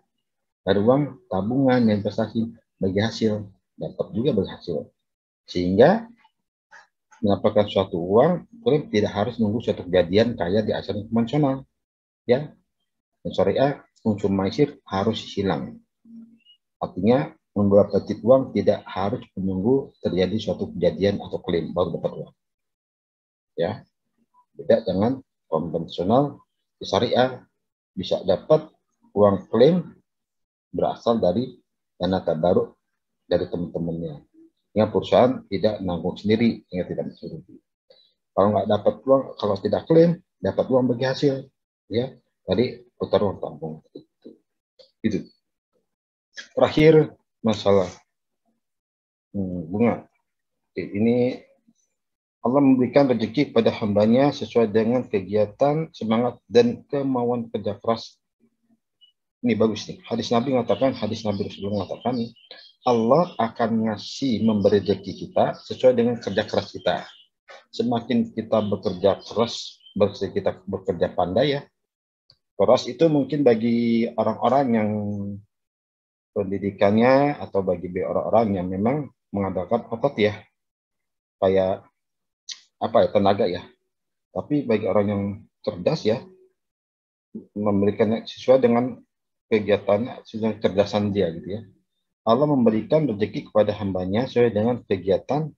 Speaker 2: ada uang tabungan yang investasi bagi hasil, dapat juga bagi hasil. Sehingga mendapatkan suatu uang, tidak harus menunggu suatu kejadian kayak di asuransi konvensional. Ya, syariah unsur maisir harus hilang. Artinya membawa petik uang tidak harus menunggu terjadi suatu kejadian atau klaim baru dapat uang. Ya, beda dengan konvensional. Di syariah bisa dapat uang klaim berasal dari dana tabaruk dari teman-temannya. Yang perusahaan tidak nanggung sendiri, sehingga tidak bisa rugi. Kalau nggak dapat uang, kalau tidak klaim, dapat uang bagi hasil. Ya, tadi putar uang tampung. Itu. Terakhir masalah bunga. Ini Allah memberikan rezeki pada hambanya sesuai dengan kegiatan, semangat, dan kemauan kerja keras. Ini bagus nih. Hadis Nabi Rasulullah mengatakan, Allah akan memberi rezeki kita sesuai dengan kerja keras kita. Semakin kita bekerja keras, kita bekerja pandai ya. Keras itu mungkin bagi orang-orang yang pendidikannya atau bagi orang-orang yang memang mengandalkan otot ya, kayak tenaga ya. Tapi bagi orang yang cerdas ya, memberikannya sesuai dengan kegiatannya, sesuai kecerdasan dia gitu ya. Allah memberikan rezeki kepada hambanya sesuai dengan kegiatan,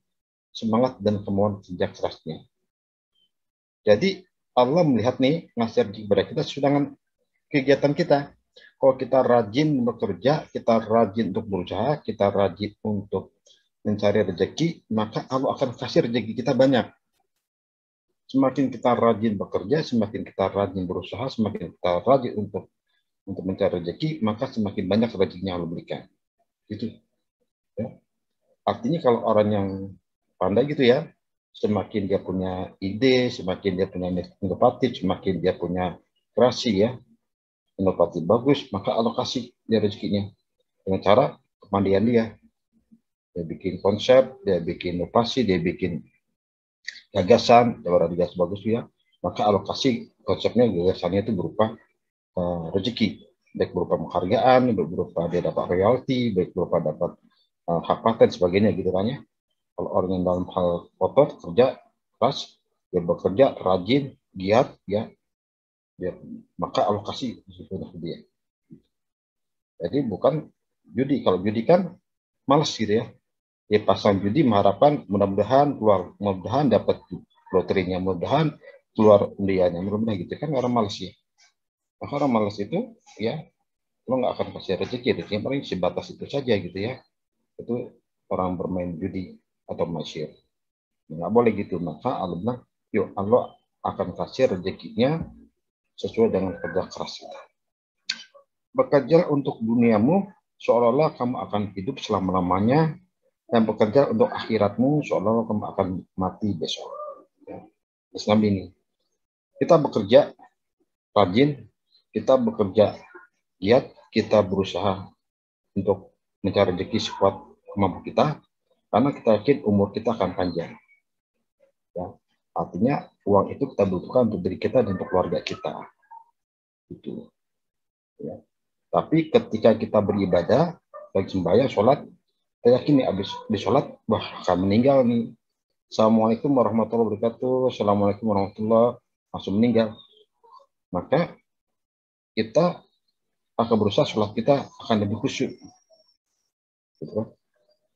Speaker 2: semangat, dan kemauan kerja kerasnya. Jadi Allah melihat nih, ngasih rezeki kepada kita sesuai dengan kegiatan kita. Kalau kita rajin bekerja, kita rajin untuk berusaha, kita rajin untuk mencari rezeki, maka Allah akan kasih rezeki kita banyak. Semakin kita rajin bekerja, semakin kita rajin berusaha, semakin kita rajin untuk mencari rezeki, maka semakin banyak rezekinya Allah berikan. Gitu. Ya. Artinya kalau orang yang pandai gitu ya, semakin dia punya ide, semakin dia punya inovatif, semakin dia punya kreasi ya, inovatif bagus, maka alokasi dia rezekinya dengan cara kemandirian dia. Dia bikin konsep, dia bikin inovasi, dia bikin gagasan, kalau ada gagasan bagus ya, maka alokasi konsepnya gagasannya itu berupa rezeki, baik berupa penghargaan, baik berupa dia dapat royalti, baik berupa dapat hak paten sebagainya gitu kan ya. Kalau orang yang dalam hal otot kerja keras, dia bekerja rajin, giat ya, maka alokasi untuk dia. Jadi bukan judi. Kalau judi kan malas gitu ya. Dia pasang judi mengharapkan mudah-mudahan keluar, mudah-mudahan dapat loterinya, mudah-mudahan keluar undiannya, mudah-mudahan gitu kan orang malas ya. Maka orang malas itu ya lo nggak akan kasih rezeki, rezekinya paling sebatas itu saja gitu ya. Itu orang bermain judi atau masyir. Nggak boleh gitu. Maka Allah bilang, yuk Allah akan kasih rezekinya sesuai dengan kerja keras kita. Bekerja untuk duniamu seolah-olah kamu akan hidup selama-lamanya, dan bekerja untuk akhiratmu seolah-olah kamu akan mati besok. Ya. Islam ini. Kita bekerja rajin, kita bekerja giat, kita berusaha untuk mencari rezeki sekuat kemampuan kita, karena kita yakin umur kita akan panjang. Ya. Artinya uang itu kita butuhkan untuk diri kita dan untuk keluarga kita. Itu. Ya. Tapi ketika kita beribadah, baik sembahyang, sholat, kita yakin nih habis di sholat, wah akan meninggal nih. Assalamualaikum warahmatullahi wabarakatuh. Assalamualaikum warahmatullahi wabarakatuh. Langsung meninggal. Maka kita akan berusaha sholat kita akan lebih khusyuk. Gitu.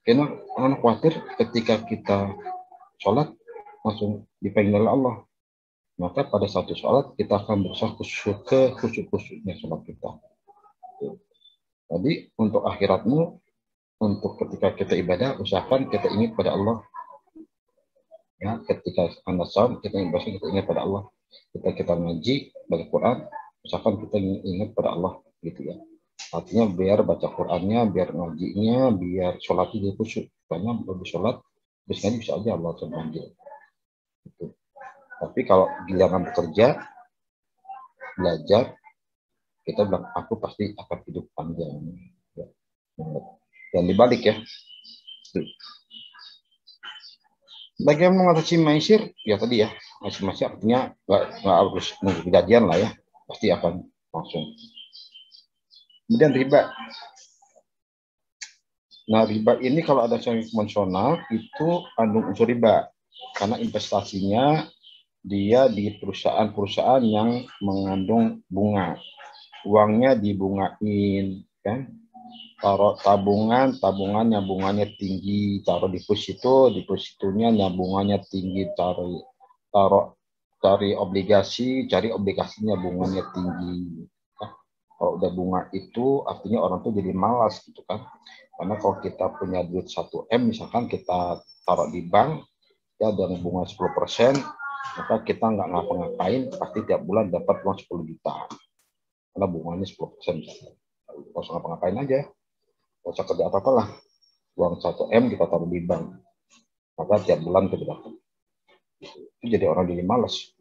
Speaker 2: Karena orang khawatir ketika kita sholat langsung dipanggil oleh Allah. Maka pada satu sholat kita akan berusaha khusyuk-khusyuknya sholat kita. Jadi untuk akhiratmu, untuk ketika kita ibadah, usahakan kita ingat pada Allah. Ya, ketika Anda saum, kita ingat pada Allah. Kita ngaji, baca Quran, usahakan kita ingat pada Allah, gitu ya. Artinya biar baca Qurannya, biar ngajinya, biar sholatnya jadi khusyuk. Karena lebih sholat, habis ngaji bisa aja Allah terpanggil. Gitu. Tapi kalau giliran bekerja, belajar, kita bilang aku pasti akan hidup panjang. Ya. Dan dibalik ya. Bagaimana mengatasi maisir? Ya tadi ya, maisir artinya nggak harus nunggu kejadian lah ya, pasti akan langsung. Kemudian riba. Nah riba ini kalau ada secara konvensional itu kandung unsur riba, karena investasinya dia di perusahaan-perusahaan yang mengandung bunga, uangnya dibungain, kan? Taruh tabungannya bunganya tinggi, taruh depositonya bunganya tinggi, cari obligasinya bunganya tinggi. Kalau udah bunga itu artinya orang tuh jadi malas gitu kan. Karena kalau kita punya duit 1M misalkan kita taruh di bank ya dengan bunga 10%, maka kita nggak ngapa-ngapain pasti tiap bulan dapat uang 10 juta. Karena bunganya 10%. Kalau usah ngapa-ngapain aja. Nggak usah kerja apa-apa lah. Uang 1M kita taruh di bank. Maka tiap bulan kita dapat. Itu jadi orang jadi malas.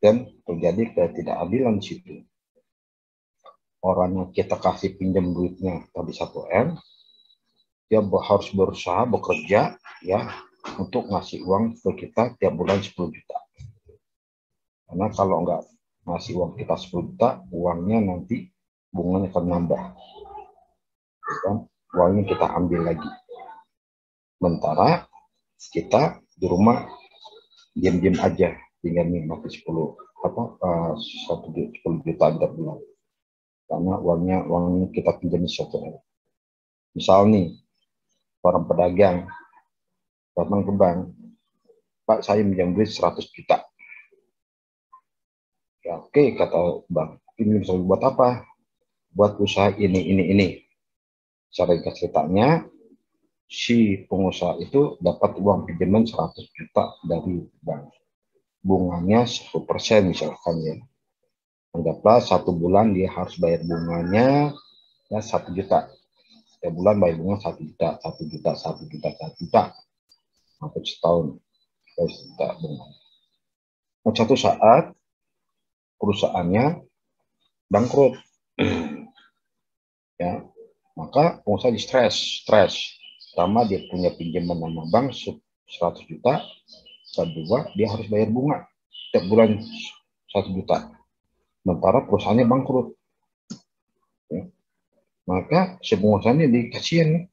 Speaker 2: Dan terjadi ketidakadilan di situ. Orang yang kita kasih pinjam duitnya tadi 1M, dia harus berusaha bekerja ya untuk ngasih uang ke kita tiap bulan 10 juta. Karena kalau nggak ngasih uang kita 10 juta, uangnya nanti bunganya akan nambah. Dan uangnya kita ambil lagi. Sementara kita di rumah diam-diam aja tinggal nikmati 10 juta tiap bulan. Karena uangnya kita pinjam 1M. Misal nih, orang pedagang datang ke bank, Pak saya pinjam duit 100 juta. Ya, oke, kata bank, ini bisa buat apa? Buat usaha ini. Cara ceritanya, si pengusaha itu dapat uang pinjaman 100 juta dari bank. Bunganya 10% misalkan ya. Anggaplah 1 bulan dia harus bayar bunganya ya 1 juta. Setiap bulan bayar bunga 1 juta. Sampai setahun. Bunga. Nah, suatu saat perusahaannya bangkrut. Ya, maka pengusaha stres. Pertama dia punya pinjaman sama bank 100 juta. Kedua, dia harus bayar bunga setiap bulan 1 juta. Sementara perusahaannya bangkrut. Ya. Maka si pengusahanya dikasihan nih.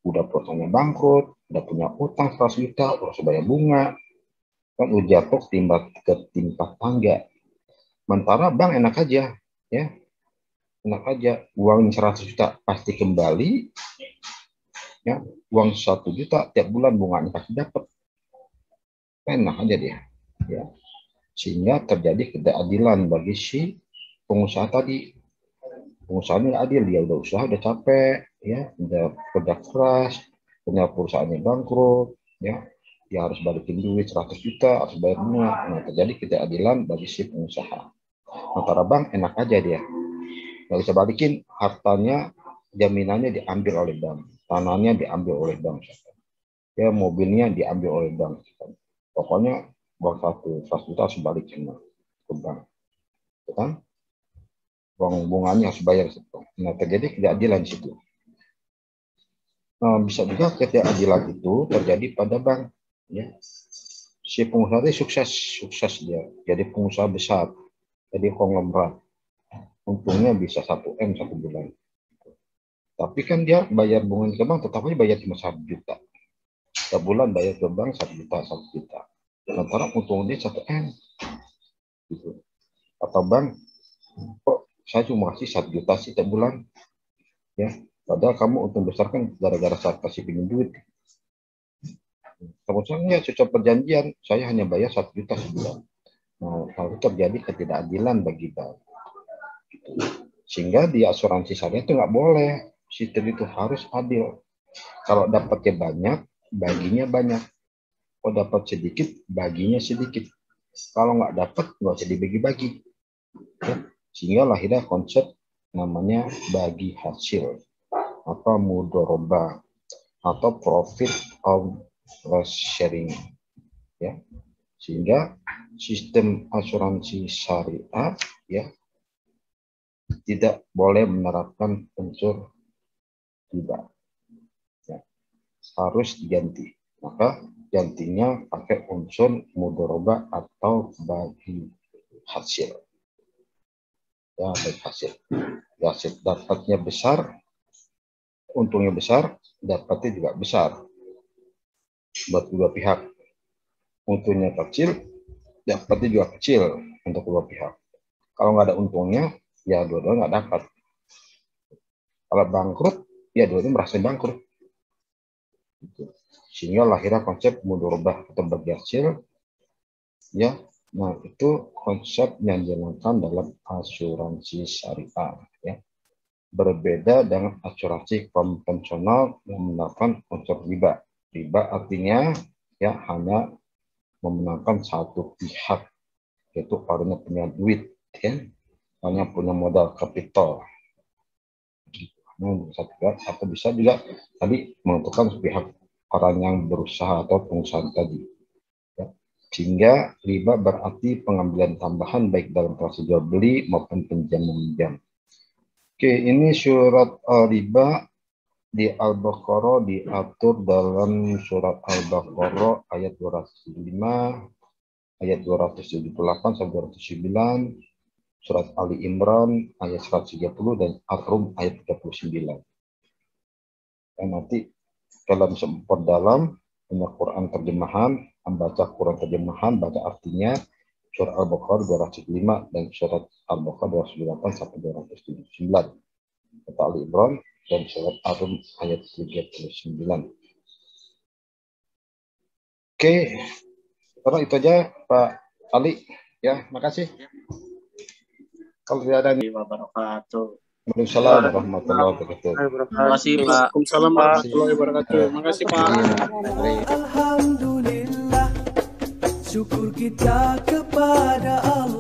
Speaker 2: Udah perusahaannya bangkrut, udah punya utang 100 juta, harus bayar bunga. Kan udah jatuh ke timpa tangga. Sementara bank enak aja. Ya. Enak aja. Uang 100 juta pasti kembali. Ya. Uang 1 juta tiap bulan bunganya pasti dapat. Enak aja dia. Ya. Sehingga terjadi ketidakadilan bagi si pengusaha tadi. Pengusahanya adil, dia udah usaha, udah capek, ya, udah kerja keras, punya perusahaannya bangkrut, ya, dia harus balikin duit 100 juta, harus bayar bunga. Nah, terjadi ketidakadilan bagi si pengusaha. Antara bank enak aja dia, nggak bisa balikin, hartanya, jaminannya diambil oleh bank, tanahnya diambil oleh bank, ya, mobilnya diambil oleh bank. Pokoknya uang 100 juta harus balikin ke bank, kan? Uang bunganya harus bayar. Nah, terjadi ketidakadilan di situ. Nah, bisa juga ketidakadilan itu terjadi pada bank. Ya. Si pengusaha itu sukses dia, jadi pengusaha besar, jadi konglomerat. Untungnya bisa 1M 1 bulan. Tapi kan dia bayar bunga ke bank, tetap aja bayar cuma 1 juta. Setiap bulan bayar ke bank 1 juta, 1 juta. Sementara untungnya 1M. Gitu. Atau bank, kok saya cuma kasih 1 juta sih tiap bulan. Ya, padahal kamu untung besar kan gara-gara saya kasih pinjam duit. Kemudian cocok perjanjian, saya hanya bayar 1 juta sebulan. Nah, kalau terjadi ketidakadilan bagi bank. Sehingga di asuransi syariah itu nggak boleh. Sistem itu harus adil. Kalau dapatnya banyak, baginya banyak. Kalau dapat sedikit, baginya sedikit. Kalau nggak dapat, nggak usah dibagi-bagi. Ya. Sehingga lahirnya konsep namanya bagi hasil atau mudoroba atau profit of sharing, ya. Sehingga sistem asuransi syariah, ya, tidak boleh menerapkan unsur riba, ya. Harus diganti. Maka gantinya pakai unsur mudoroba atau bagi hasil, ya, bagi hasil. Hasil dapatnya besar, untungnya besar, dapatnya juga besar buat kedua pihak. Untungnya kecil, dapatnya juga kecil untuk kedua pihak. Kalau nggak ada untungnya, ya dua-duanya nggak dapat. Kalau bangkrut, ya dua-duanya merasa bangkrut. Sehingga lahirnya konsep mudorobah atau bagi hasil, ya. Nah, itu konsep yang dilakukan dalam asuransi syariah, ya. Berbeda dengan asuransi konvensional yang menerapkan unsur riba. Riba artinya, ya, hanya memenangkan satu pihak, yaitu orangnya punya duit, ya, hanya punya modal kapital. Satu pihak, atau bisa juga tadi menentukan pihak orang yang berusaha atau pengusaha tadi. Ya. Sehingga riba berarti pengambilan tambahan baik dalam transaksi jual beli maupun pinjam-meminjam. Oke, ini surat al-riba di Al-Baqarah diatur dalam surat Al-Baqarah ayat 205, ayat 278 sampai 209, surat Ali Imran ayat 130 dan Ar-Rum ayat 39. Dan nanti kalau sempat dalam punya Quran terjemahan, membaca Quran terjemahan, baca artinya surat Al-Baqarah 205 dan surat Al-Baqarah 208 sampai 279. Kata Ali Imran dan surat Ar-Rum ayat 39. Oke, karena itu aja Pak Ali. Ya, makasih. Kalau tidak ada
Speaker 3: wabarakatuh.
Speaker 2: Waalaikumsalam warahmatullahi wabarakatuh.
Speaker 3: Terima kasih Pak.
Speaker 4: Waalaikumsalam warahmatullahi wabarakatuh. Terima kasih Pak.
Speaker 1: Alhamdulillah, syukur kita kepada Allah.